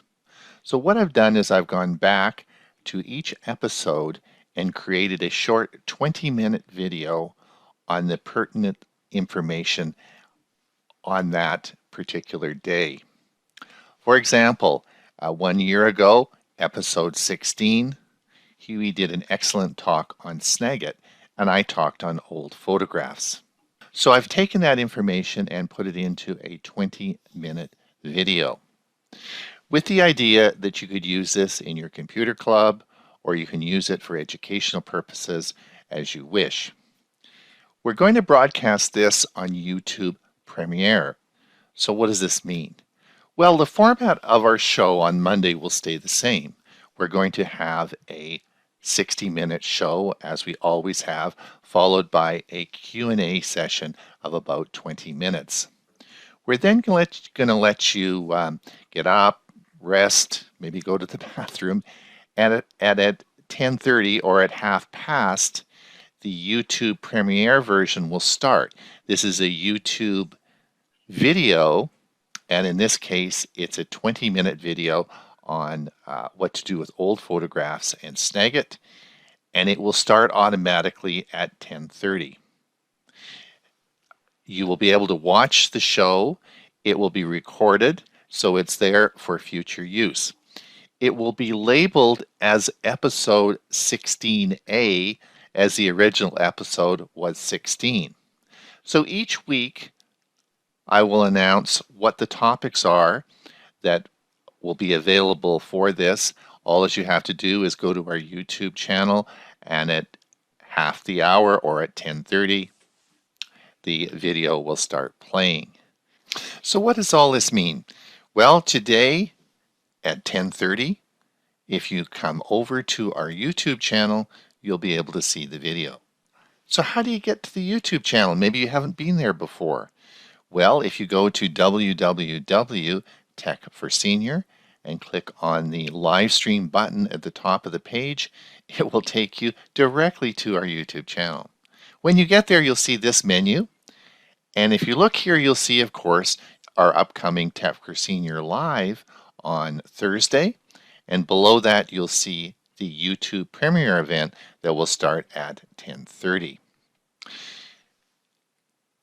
So what I've done is I've gone back to each episode and created a short 20-minute video on the pertinent information on that particular day. For example, 1 year ago, episode 16, Hewie did an excellent talk on Snagit, and I talked on old photographs. So I've taken that information and put it into a 20-minute video with the idea that you could use this in your computer club, or you can use it for educational purposes as you wish. We're going to broadcast this on YouTube Premiere. So what does this mean? Well, the format of our show on Monday will stay the same. We're going to have a 60-minute show, as we always have, followed by a Q&A session of about 20 minutes. We're then going to let you get up, rest, maybe go to the bathroom, and at 10:30 or at 1/2 the YouTube Premiere version will start. This is a YouTube video, and in this case, it's a 20-minute video on what to do with old photographs and Snagit, and it will start automatically at 10:30. You will be able to watch the show. It will be recorded, so it's there for future use. It will be labeled as episode 16A, as the original episode was 16. So each week, I will announce what the topics are that will be available for this. All that you have to do is go to our YouTube channel, and at 1/2 the hour or at 10:30, the video will start playing. So what does all this mean? Well, today at 10:30, if you come over to our YouTube channel, you'll be able to see the video. So how do you get to the YouTube channel? Maybe you haven't been there before. Well, if you go to www.tech4senior and click on the live stream button at the top of the page, it will take you directly to our YouTube channel. When you get there, you'll see this menu. And if you look here, you'll see, of course, our upcoming Tech for Senior Live on Thursday. And below that, you'll see the YouTube Premiere event that will start at 10:30.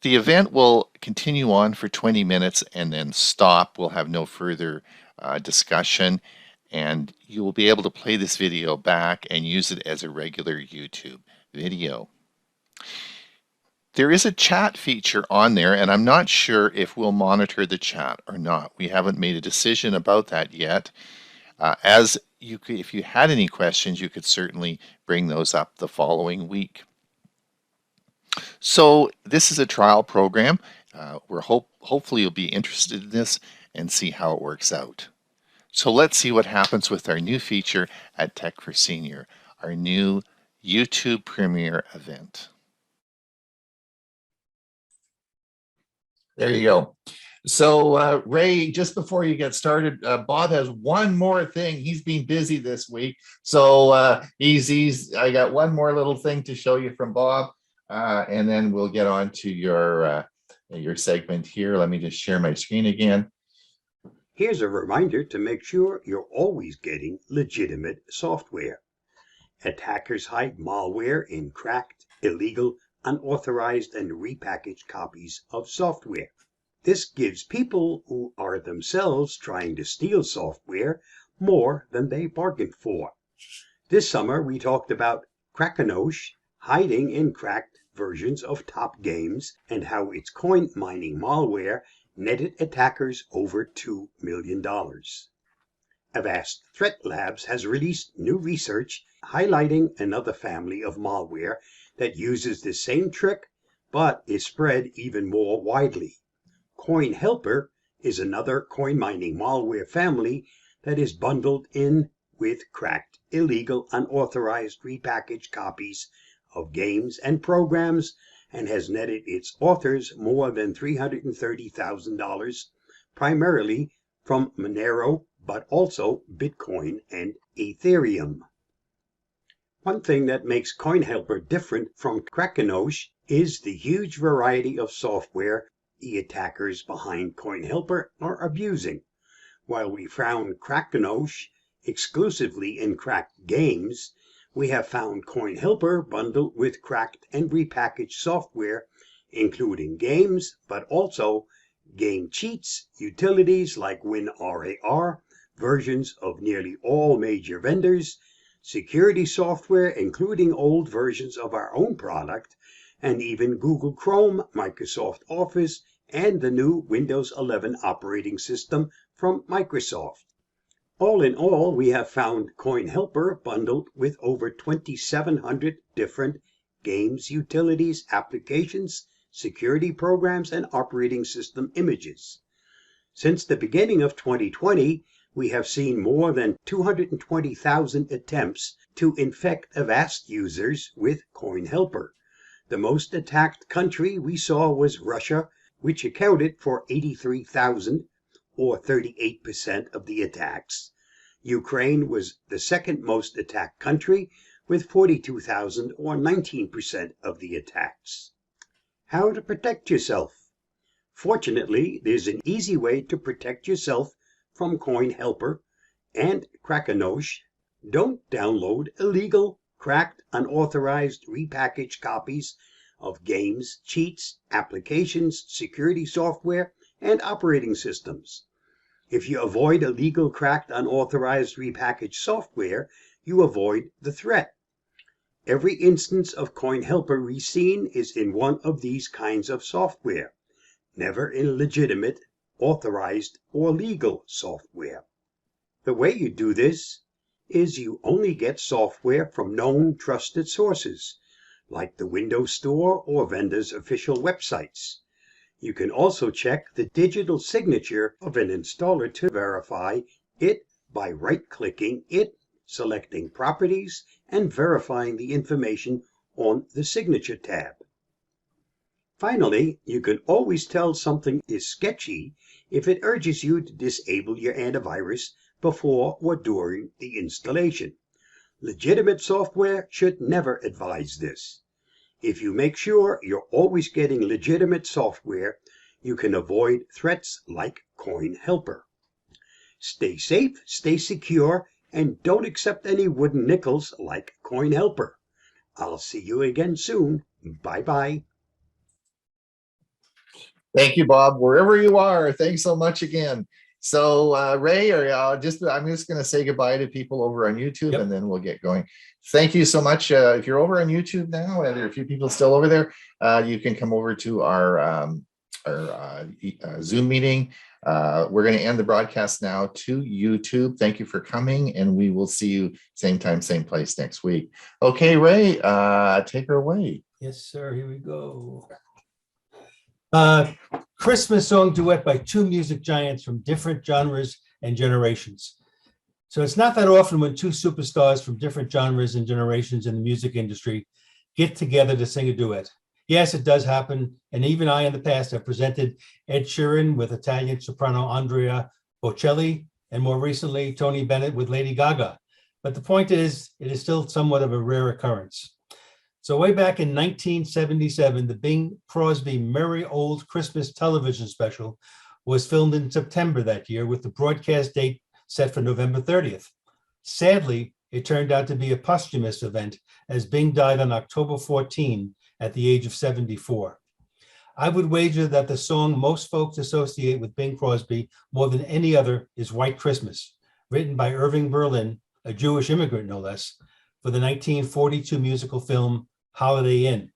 The event will continue on for 20 minutes and then stop. We'll have no further discussion, and you will be able to play this video back and use it as a regular YouTube video. There is a chat feature on there, and I'm not sure if we'll monitor the chat or not. We haven't made a decision about that yet. If you had any questions, you could certainly bring those up the following week. So this is a trial program. Hopefully you'll be interested in this and see how it works out. So let's see what happens with our new feature at Tech for Senior, our new YouTube Premiere event. There you go. So Ray, just before you get started, Bob has one more thing. He's been busy this week. So I got one more little thing to show you from Bob, and then we'll get on to your segment here. Let me just share my screen again. Here's a reminder to make sure you're always getting legitimate software. Attackers hide malware in cracked, illegal, unauthorized, and repackaged copies of software. This gives people who are themselves trying to steal software more than they bargained for. This summer, we talked about Krakonosh hiding in cracked versions of top games and how its coin mining malware netted attackers over $2 million. Avast Threat Labs has released new research highlighting another family of malware that uses the same trick but is spread even more widely. Coin Helper is another coin mining malware family that is bundled in with cracked, illegal, unauthorized repackaged copies of games and programs and has netted its authors more than $330,000, primarily from Monero, but also Bitcoin and Ethereum. One thing that makes CoinHelper different from Krakonosh is the huge variety of software the attackers behind CoinHelper are abusing. While we found Krakonosh exclusively in cracked games, we have found Coin Helper bundled with cracked and repackaged software, including games, but also game cheats, utilities like WinRAR, versions of nearly all major vendors, security software, including old versions of our own product, and even Google Chrome, Microsoft Office, and the new Windows 11 operating system from Microsoft. All in all, we have found Coin Helper bundled with over 2,700 different games, utilities, applications, security programs, and operating system images. Since the beginning of 2020, we have seen more than 220,000 attempts to infect Avast users with Coin Helper. The most attacked country we saw was Russia, which accounted for 83,000, or 38% of the attacks. Ukraine was the second most attacked country, with 42,000, or 19% of the attacks. How to protect yourself? Fortunately, there's an easy way to protect yourself from Coin Helper and Krakonosh. Don't download illegal, cracked, unauthorized, repackaged copies of games, cheats, applications, security software, and operating systems. If you avoid illegal, cracked, unauthorized, repackaged software, you avoid the threat. Every instance of Coin Helper we've seen is in one of these kinds of software, never in legitimate, authorized, or legal software. The way you do this is you only get software from known trusted sources, like the Windows Store or vendors' official websites. You can also check the digital signature of an installer to verify it by right-clicking it, selecting Properties, and verifying the information on the Signature tab. Finally, you can always tell something is sketchy if it urges you to disable your antivirus before or during the installation. Legitimate software should never advise this. If you make sure you're always getting legitimate software, you can avoid threats like Coin Helper. Stay safe, stay secure, and don't accept any wooden nickels like Coin Helper. I'll see you again soon. Bye-bye. Thank you, Bob, wherever you are. Thanks so much again. So Ray, I'm just going to say goodbye to people over on YouTube. Yep. And then we'll get going. Thank you so much. If you're over on YouTube now, and there are a few people still over there, you can come over to our Zoom meeting. We're going to end the broadcast now to YouTube. Thank you for coming, and we will see you same time, same place next week. Okay, Ray, take her away. Yes, sir. Here we go. Christmas song duet by two music giants from different genres and generations. So it's not that often when two superstars from different genres and generations in the music industry get together to sing a duet. Yes, it does happen, and even I in the past have presented Ed Sheeran with Italian soprano Andrea Bocelli, and more recently Tony Bennett with Lady Gaga. But the point is, it is still somewhat of a rare occurrence. So way back in 1977, the Bing Crosby Merry Old Christmas television special was filmed in September that year, with the broadcast date set for November 30th. Sadly, it turned out to be a posthumous event, as Bing died on October 14 at the age of 74. I would wager that the song most folks associate with Bing Crosby more than any other is White Christmas, written by Irving Berlin, a Jewish immigrant no less, for the 1942 musical film Holiday Inn.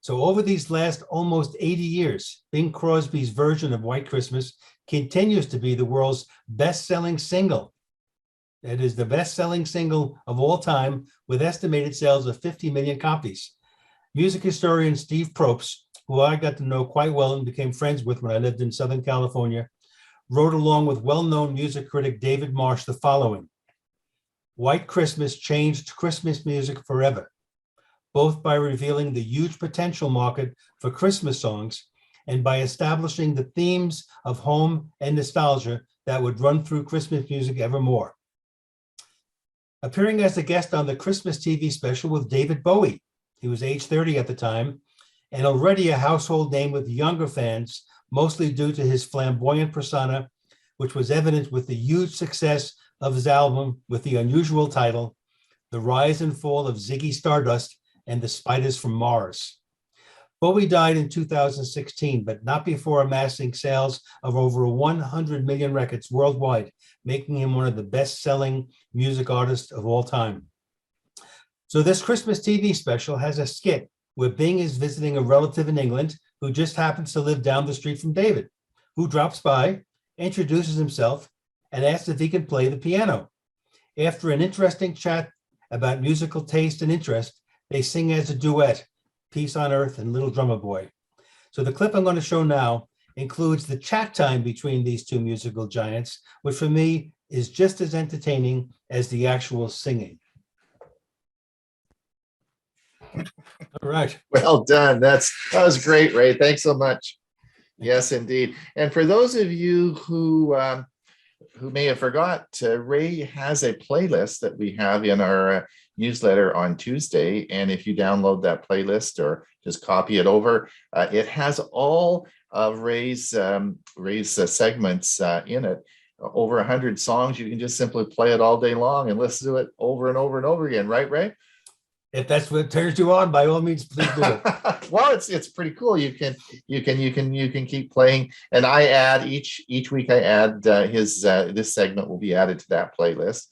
So over these last almost 80 years, Bing Crosby's version of White Christmas continues to be the world's best-selling single. It is the best-selling single of all time, with estimated sales of 50 million copies. Music historian Steve Probst, who I got to know quite well and became friends with when I lived in Southern California, wrote along with well-known music critic David Marsh the following: White Christmas changed Christmas music forever, both by revealing the huge potential market for Christmas songs and by establishing the themes of home and nostalgia that would run through Christmas music evermore. Appearing as a guest on the Christmas TV special with David Bowie, he was age 30 at the time, and already a household name with younger fans, mostly due to his flamboyant persona, which was evident with the huge success of his album with the unusual title, The Rise and Fall of Ziggy Stardust and the Spiders from Mars. Bowie died in 2016, but not before amassing sales of over 100 million records worldwide, making him one of the best-selling music artists of all time. So this Christmas TV special has a skit where Bing is visiting a relative in England who just happens to live down the street from David, who drops by, introduces himself, and asks if he can play the piano. After an interesting chat about musical taste and interest, they sing as a duet, Peace on Earth and Little Drummer Boy. So the clip I'm going to show now includes the chat time between these two musical giants, which for me is just as entertaining as the actual singing. All right. Well done. That was great, Ray. Thanks so much. Yes, indeed. And for those of you who may have forgot, Ray has a playlist that we have in our newsletter on Tuesday. And if you download that playlist or just copy it over, it has all of Ray's segments in it. Over 100 songs. You can just simply play it all day long and listen to it over and over and over again. Right, Ray? If that's what turns you on, by all means, please do it. Well, it's pretty cool. You can keep playing, and I add each week. I add this segment will be added to that playlist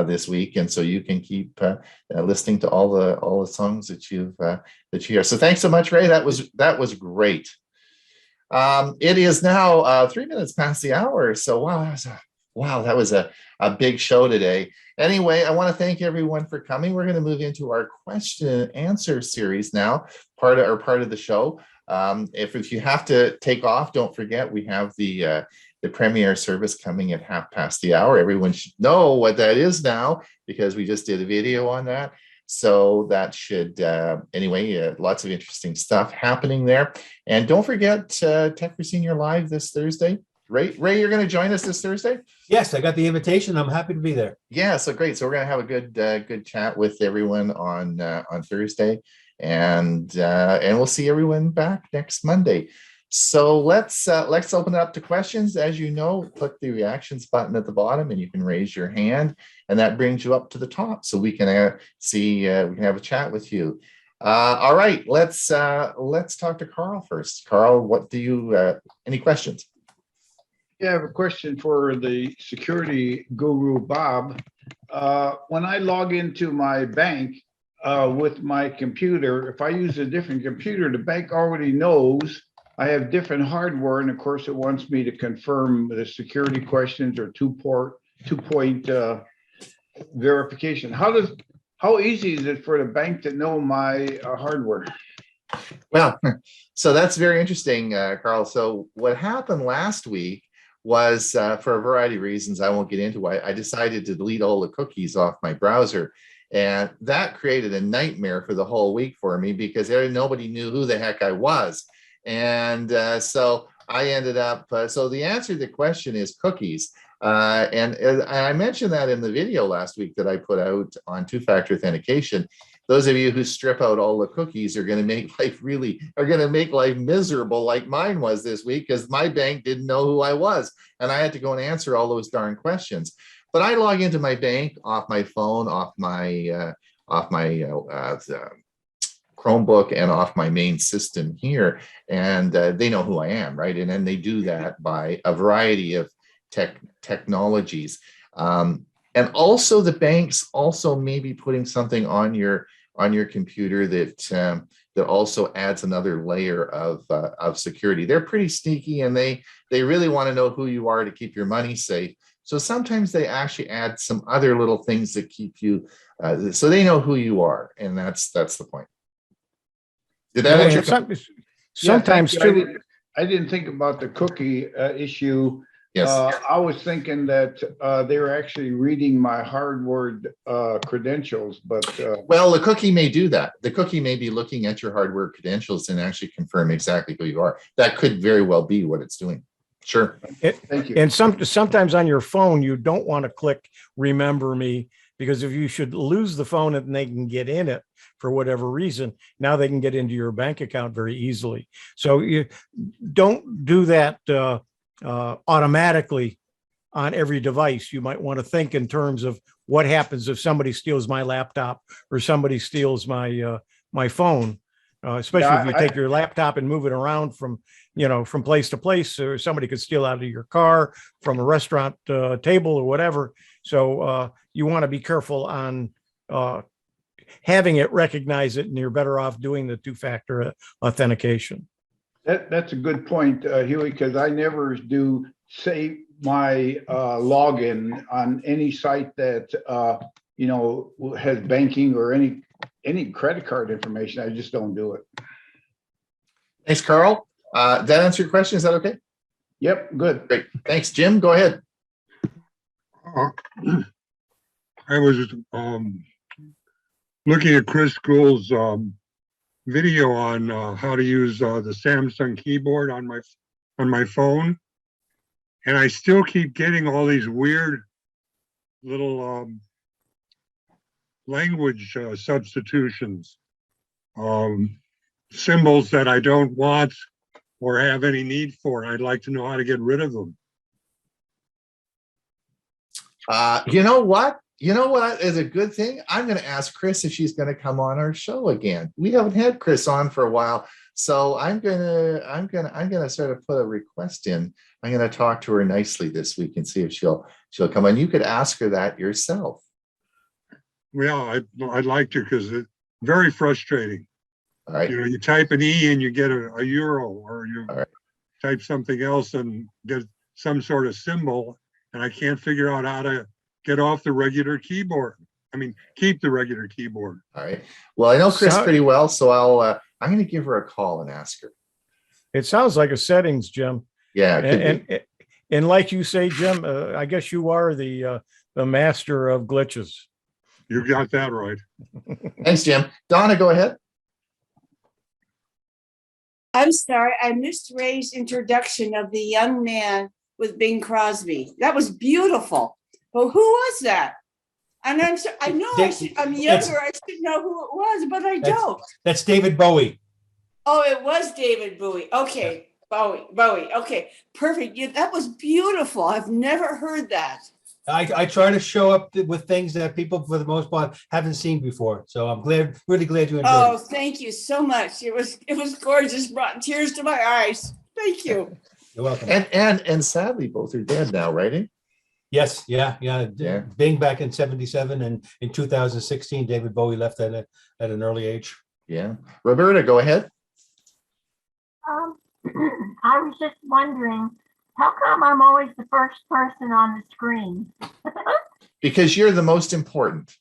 this week, and so you can keep listening to all the songs that you hear. So thanks so much, Ray. That was great. It is now 3 minutes past the hour. So wow, that was a big show today. Anyway, I want to thank everyone for coming. We're going to move into our question and answer series now, part of the show. If you have to take off, don't forget we have the premiere service coming at hour. Everyone should know what that is now because we just did a video on that. So that should, lots of interesting stuff happening there. And don't forget Tech for Senior Live this Thursday. Ray, you're going to join us this Thursday? Yes, I got the invitation. I'm happy to be there. Yeah, so great. So we're going to have a good chat with everyone on Thursday, and we'll see everyone back next Monday. So let's open it up to questions. As you know, click the reactions button at the bottom, and you can raise your hand, and that brings you up to the top, so we can we can have a chat with you. All right, let's talk to Carl first. Carl, what do you any questions? Yeah, I have a question for the security guru, Bob. When I log into my bank with my computer, if I use a different computer, the bank already knows I have different hardware. And of course, it wants me to confirm the security questions or two-point verification. How easy is it for the bank to know my hardware? Well, so that's very interesting, Carl. So what happened last week was for a variety of reasons I won't get into. I decided to delete all the cookies off my browser, and that created a nightmare for the whole week for me because nobody knew who the heck I was. And so I ended up, so the answer to the question is cookies. And I mentioned that in the video last week that I put out on two-factor authentication. Those of you who strip out all the cookies are going to make life miserable like mine was this week because my bank didn't know who I was. And I had to go and answer all those darn questions. But I log into my bank off my phone, off my Chromebook and off my main system here. And they know who I am, right? And then they do that by a variety of technologies. And also the banks also may be putting something on your computer that also adds another layer of security. They're pretty sneaky, and they really want to know who you are to keep your money safe. So sometimes they actually add some other little things that keep you, so they know who you are, and that's the point. Did that answer? Sometimes too. I didn't think about the cookie issue. Yes. I was thinking that they were actually reading my hardware credentials, but well, the cookie may do that. The cookie may be looking at your hardware credentials and actually confirm exactly who you are. That could very well be what it's doing. Sure. Thank you. And sometimes on your phone, you don't want to click remember me, because if you should lose the phone and they can get in it for whatever reason, now they can get into your bank account very easily. So you don't do that automatically on every device. You might want to think in terms of what happens if somebody steals my laptop or somebody steals my phone, especially if you take your laptop and move it around from place to place, or somebody could steal out of your car, from a restaurant table or whatever. So you want to be careful on having it recognize it, and you're better off doing the two-factor authentication. That's a good point, Hewie, because I never do save my login on any site that has banking or any credit card information. I just don't do it. Thanks, Carl. That answer your question? Is that okay? Yep, good. Great. Thanks, Jim. Go ahead. I was looking at Chris Gould's video on how to use the Samsung keyboard on my phone, and I still keep getting all these weird little language substitutions, symbols that I don't want or have any need for. I'd like to know how to get rid of them. You know what? You know what is a good thing? I'm going to ask Chris if she's going to come on our show again. We haven't had Chris on for a while, so I'm gonna sort of put a request in. I'm going to talk to her nicely this week and see if she'll come on. You could ask her that yourself. Yeah, I'd like to, because it's very frustrating. All right. You type an E and you get a euro, or you type something else and get some sort of symbol, and I can't figure out how to get off the regular keyboard. I mean, keep the regular keyboard. All right. Well, I know Chris pretty well, so I'm going to give her a call and ask her. It sounds like a settings, Jim. Yeah. And like you say, Jim, I guess you are the master of glitches. You got that right. Thanks, Jim. Donna, go ahead. I'm sorry, I missed Ray's introduction of the young man with Bing Crosby. That was beautiful. But who was that? And I'm younger. I should know who it was, but I don't. That's David Bowie. Oh, it was David Bowie. Okay, Bowie. Okay, perfect. That was beautiful. I've never heard that. I try to show up with things that people, for the most part, haven't seen before. So I'm really glad you enjoyed it. Oh, thank you so much. It was gorgeous. Brought tears to my eyes. Thank you. You're welcome. And sadly, both are dead now, right? Yes, yeah. Bing back in '77, and in 2016, David Bowie left at an early age. Yeah. Roberta, go ahead. I was just wondering, how come I'm always the first person on the screen? Because you're the most important.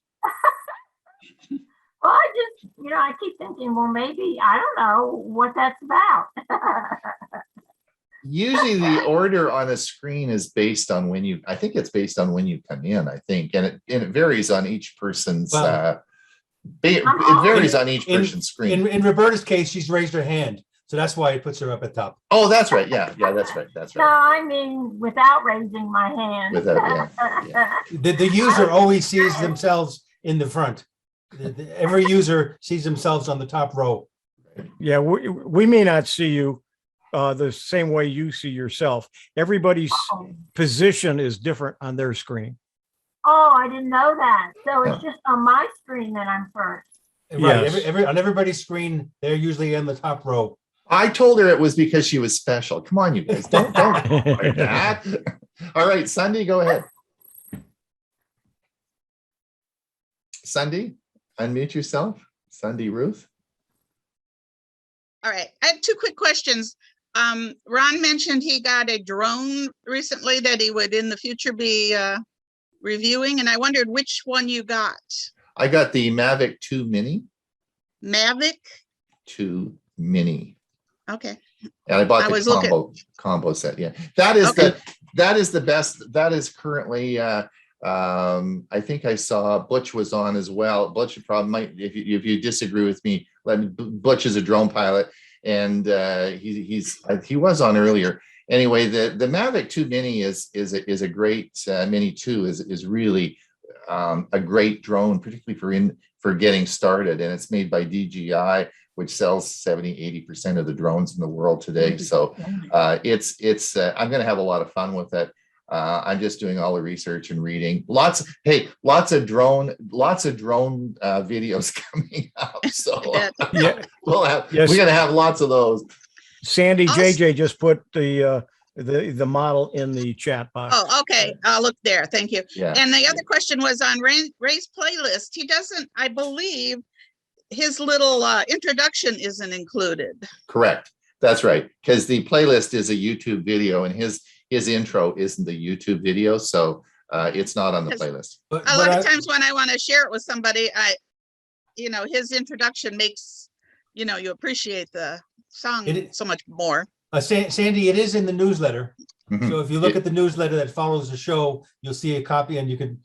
Well, I keep thinking, well, maybe, I don't know what that's about. Usually the order on a screen is based on I think it's based on when you come in, I think. And it varies on each person's, it varies on each person's screen. In Roberta's case, she's raised her hand. So that's why it puts her up at top. Oh, that's right. Yeah, that's right. No, I mean, without raising my hand. The user always sees themselves in the front. Every user sees themselves on the top row. Yeah, we may not see you the same way you see yourself. Everybody's position is different on their screen. Oh, I didn't know that. So it's just on my screen that I'm first. Right. Yes. On everybody's screen, they're usually in the top row. I told her it was because she was special. Come on, you guys. Don't like that. All right, Sunday, go ahead. Sunday, unmute yourself. Sunday Ruth. All right. I have two quick questions. Ron mentioned he got a drone recently that he would in the future be reviewing, and I wondered which one you got. I got the Mavic 2 Mini. Mavic 2 Mini. Okay. And I bought the combo set. Yeah, that is the best. That is currently. I think I saw Butch was on as well. Butch probably might, if you disagree with me. Butch is a drone pilot, and he was on earlier. Anyway, the Mavic 2 Mini is a great Mini 2 is really a great drone, particularly for getting started, and it's made by DJI, which sells 70-80% of the drones in the world today. So I'm going to have a lot of fun with it. I'm just doing all the research and reading. Lots of drone videos coming up. So Yeah. we're gonna have lots of those. Sandy Also- JJ just put the model in the chat box. Oh, okay. I'll look there. Thank you. Yeah. And the other question was on Ray's playlist. He doesn't, I believe, his little introduction isn't included. Correct. That's right. Because the playlist is a YouTube video, and his intro isn't the YouTube video, so it's not on the playlist. A lot of times when I want to share it with somebody, his introduction makes, you appreciate the song so much more. Sandy, it is in the newsletter. Mhm. So if you look at the newsletter that follows the show, you'll see a copy, and you can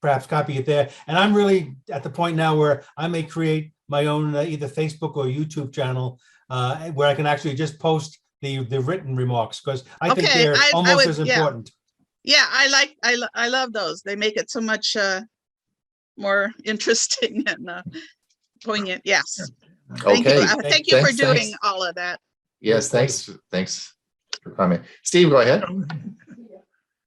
perhaps copy it there. And I'm really at the point now where I may create my own either Facebook or YouTube channel where I can actually just post the written remarks, because I think Okay, they're I almost would- as yeah. important. Yeah, I love those. They make it so much more interesting and poignant. Yes. Thank you. Okay. Thank you for Thanks. doing all of that. Yes, thanks for comment. Steve, go ahead.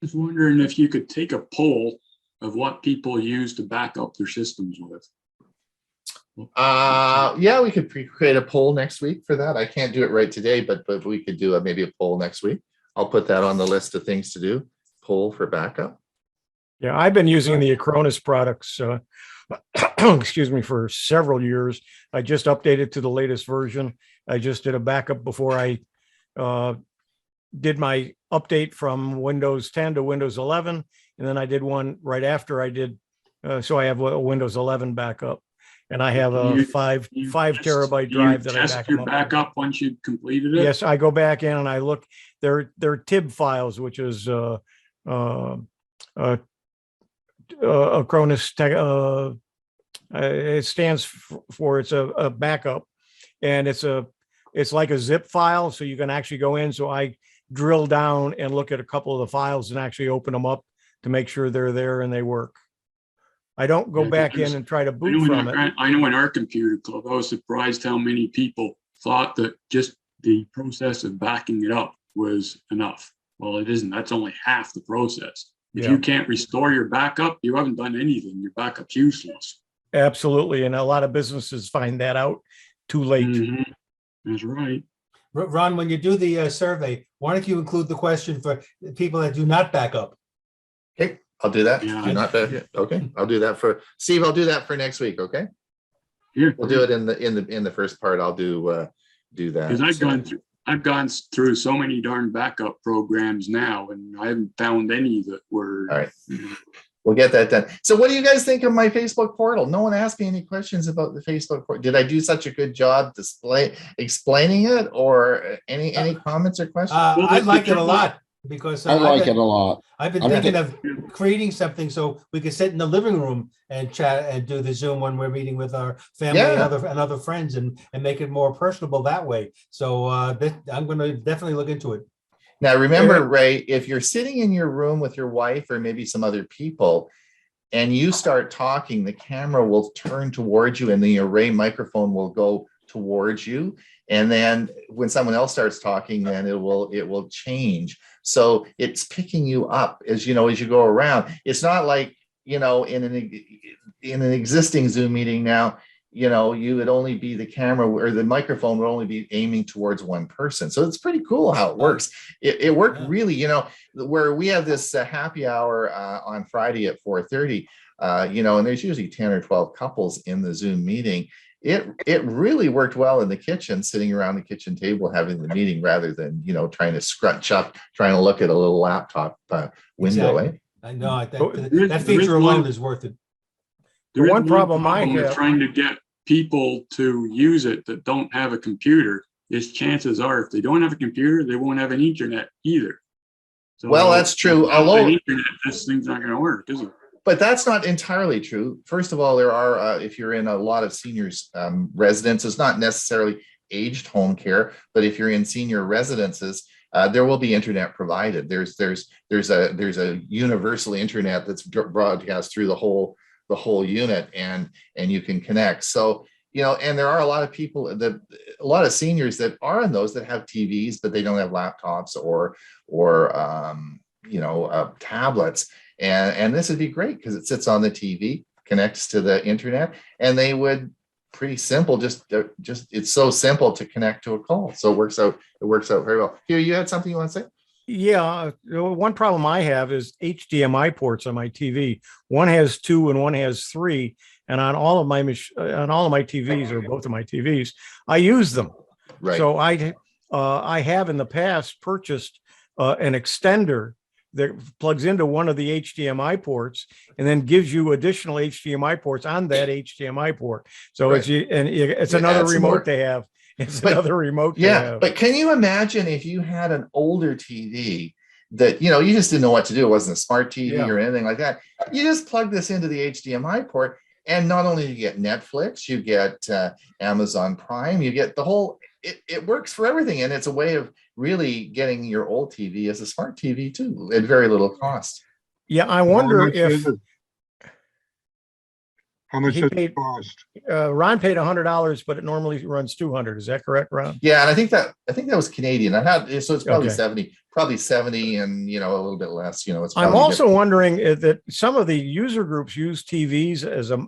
Just wondering if you could take a poll of what people use to back up their systems with. Yeah, we could create a poll next week for that. I can't do it right today, but we could do maybe a poll next week. I'll put that on the list of things to do. Poll for backup. Yeah, I've been using the Acronis products, excuse me, for several years. I just updated to the latest version. I just did a backup before I did my update from Windows 10 to Windows 11. And then I did one right after I did. So I have a Windows 11 backup, and I have a five terabyte drive that I test your backup once you've completed it. Yes, I go back in and I look. They're TIB files, which is Acronis. It stands for it's a backup, and it's like a zip file, so you can actually go in. So I drill down and look at a couple of the files and actually open them up to make sure they're there and they work. I don't go back in and try to boot from it. I know in our computer club, I was surprised how many people thought that just the process of backing it up was enough. Well, it isn't. That's only half the process. If you can't restore your backup, you haven't done anything. Your backup's useless. Absolutely. And a lot of businesses find that out too late. Mm-hmm. That's right. Ron, when you do the survey, why don't you include the question for people that do not back up? Okay, I'll do that. Yeah. Do not back it. Okay, I'll do that for Steve. I'll do that for next week. Okay. Here, we'll do it in the first part. I'll do that. Because I've gone through so many darn backup programs now, and I haven't found any that were. All right. We'll get that done. So what do you guys think of my Facebook portal? No one asked me any questions about the Facebook portal. Did I do such a good job explaining it, or any comments or questions? I like it a lot, because I like it a lot. I've been thinking of creating something so we could sit in the living room and chat and do the Zoom when we're meeting with our family and other friends, and make it more personable that way. So I'm going to definitely look into it. Now, remember, Ray, if you're sitting in your room with your wife or maybe some other people, and you start talking, the camera will turn towards you and the array microphone will go towards you. And then when someone else starts talking, then it will change. So it's picking you up as you go around. It's not like, in an existing Zoom meeting now, you would only be the camera, or the microphone would only be aiming towards one person. So it's pretty cool how it works. It worked really, where we have this happy hour on Friday at 4:30, and there's usually 10 or 12 couples in the Zoom meeting. It really worked well in the kitchen, sitting around the kitchen table having the meeting, rather than trying to scrunch up, trying to look at a little laptop window. Exactly. I know. I think that feature alone is worth it. The one problem I with have trying to get people to use it that don't have a computer is, chances are, if they don't have a computer, they won't have an internet either. So, well, that's true. Although internet, this thing's not going to work, is it? But that's not entirely true. First of all, there are, if you're in a lot of seniors residences, not necessarily aged home care, but if you're in senior residences, there will be internet provided. There's a universal internet that's broadcast through the whole unit, and you can connect. So and there are a lot of people a lot of seniors that are in those that have TVs, but they don't have laptops or tablets. And this would be great because it sits on the TV, connects to the internet, and they would pretty simple. Just it's so simple to connect to a call. So it works out very well. Here, you had something you want to say? Yeah, one problem I have is HDMI ports on my TV. One has 2 and one has 3, and on all of my TVs, or both of my TVs, I use them. Right. So I have in the past purchased an extender that plugs into one of the HDMI ports and then gives you additional HDMI ports on that HDMI port. So Right. it's another remote they have. It's another remote. Yeah, but can you imagine if you had an older TV that, you just didn't know what to do? It wasn't a smart TV or anything like that. You just plug this into the HDMI port, and not only do you get Netflix, you get Amazon Prime, you get the whole, it works for everything. And it's a way of really getting your old TV as a smart TV too, at very little cost. Yeah, I wonder if how much does it cost? Ron paid $100, but it normally runs $200. Is that correct, Ron? Yeah, and I think that was Canadian. So it's probably 70, and a little bit less. It's. I'm also wondering that some of the user groups use TVs as a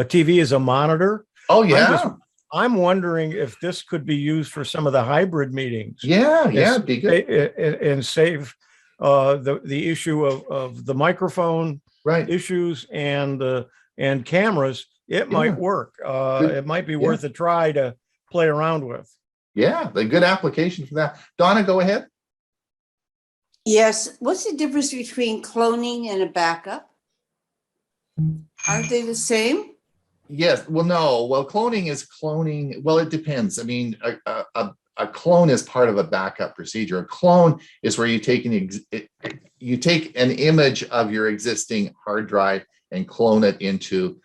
TV as a monitor. Oh yeah. I'm wondering if this could be used for some of the hybrid meetings. Yeah, it'd be good. And save the issue of the microphone issues and cameras. It might work. It might be worth a try to play around with. Yeah, the good application for that. Donna, go ahead. Yes. What's the difference between cloning and a backup? Aren't they the same? Yes. Well, no. Well, cloning is cloning. Well, it depends. I mean, a clone is part of a backup procedure. A clone is where you take an image of your existing hard drive and clone it into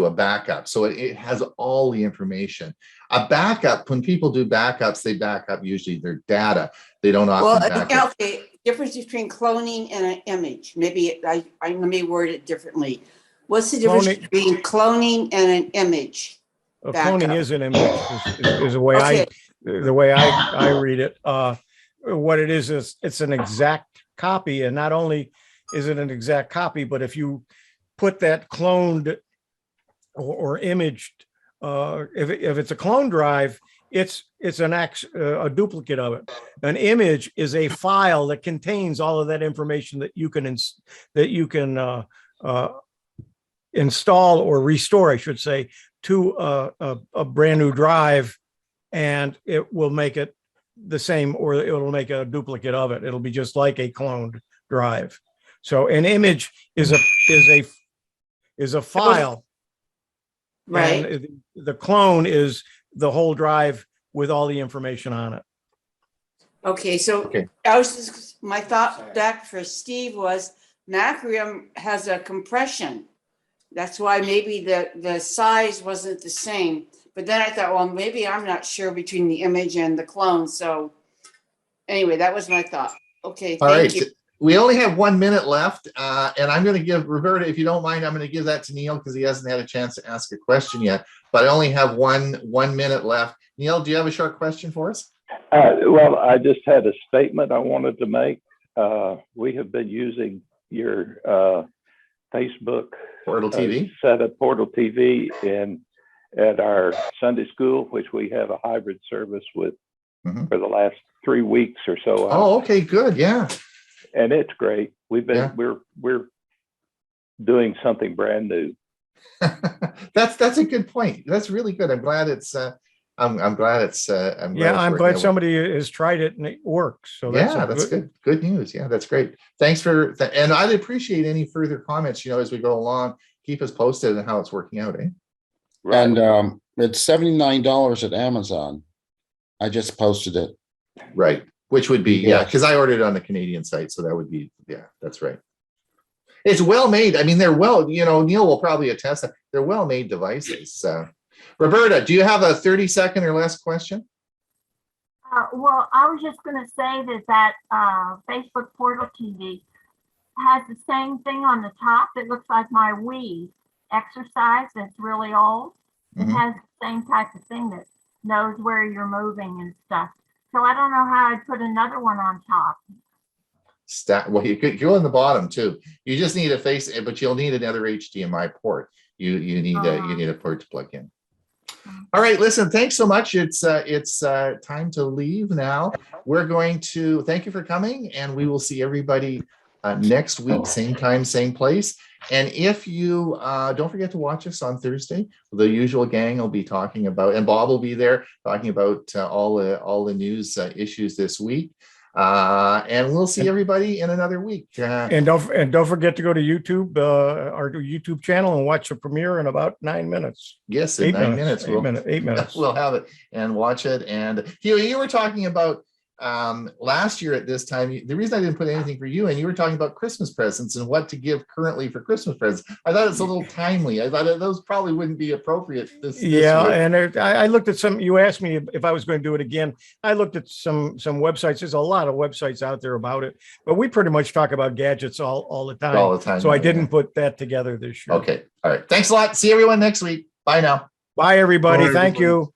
a backup. So it has all the information. A backup, when people do backups, they back up usually their data. They don't often back up. Okay. Difference between cloning and an image. Maybe I let me word it differently. What's the difference between cloning and an image? Cloning is an image, is the way I read it. What it is it's an exact copy, and not only is it an exact copy, but if you put that cloned or imaged, if it's a clone drive, it's a duplicate of it. An image is a file that contains all of that information that you can install or restore, I should say, to a brand new drive, and it will make it the same, or it will make a duplicate of it. It'll be just like a cloned drive. So an image is a file, right? And the clone is the whole drive with all the information on it. Okay, so my thought back for Steve was Macrium has a compression. That's why maybe the size wasn't the same. But then I thought, well, maybe I'm not sure between the image and the clone. So anyway, that was my thought. Okay, thank you. We only have 1 minute left, and I'm going to give Roberta, if you don't mind, I'm going to give that to Neil because he hasn't had a chance to ask a question yet. But I only have one minute left. Neil, do you have a short question for us? Well, I just had a statement I wanted to make. We have been using your Facebook Portal TV set up Portal TV at our Sunday school, which we have a hybrid service with for the last 3 weeks or so. Oh, okay, good, yeah. And it's great. We've been we're doing something brand new. That's a good point. That's really good. I'm glad it's I'm glad somebody has tried it and it works. So that's good. Good news. Yeah, that's great. Thanks for that. And I'd appreciate any further comments, as we go along. Keep us posted on how it's working out, eh? Right. And it's $79 at Amazon. I just posted it. Right. Which would be, because I ordered it on the Canadian site. So that would be, that's right. It's well made. I mean, they're Neil will probably attest that they're well made devices. Roberta, do you have a 30-second or less question? Well, I was just going to say that Facebook Portal TV has the same thing on the top. It looks like my Wii exercise that's really old. It has the same type of thing that knows where you're moving and stuff. So I don't know how I'd put another one on top. Well, you could go in the bottom too. You just need a face, but you'll need another HDMI port. You need a port to plug in. All right, listen, thanks so much. It's time to leave now. We're going to thank you for coming, and we will see everybody next week, same time, same place. And if you don't forget to watch us on Thursday, the usual gang will be talking about, and Bob will be there talking about all the news issues this week. And we'll see everybody in another week. And don't forget to go to YouTube, our YouTube channel, and watch the premiere in about 9 minutes. Yes, in 9 minutes. 8 minutes. We'll have it and watch it. And Hewie, you were talking about last year at this time, the reason I didn't put anything for you, and you were talking about Christmas presents and what to give currently for Christmas presents. I thought it's a little timely. I thought those probably wouldn't be appropriate this yeah, year. and I looked at some. You asked me if I was going to do it again. I looked at some websites. There's a lot of websites out there about it, but we pretty much talk about gadgets all the time. All the time. So I didn't put that together this year. Okay. All right. Thanks a lot. See everyone next week. Bye now. Bye, everybody. Bye, Thank everybody. you.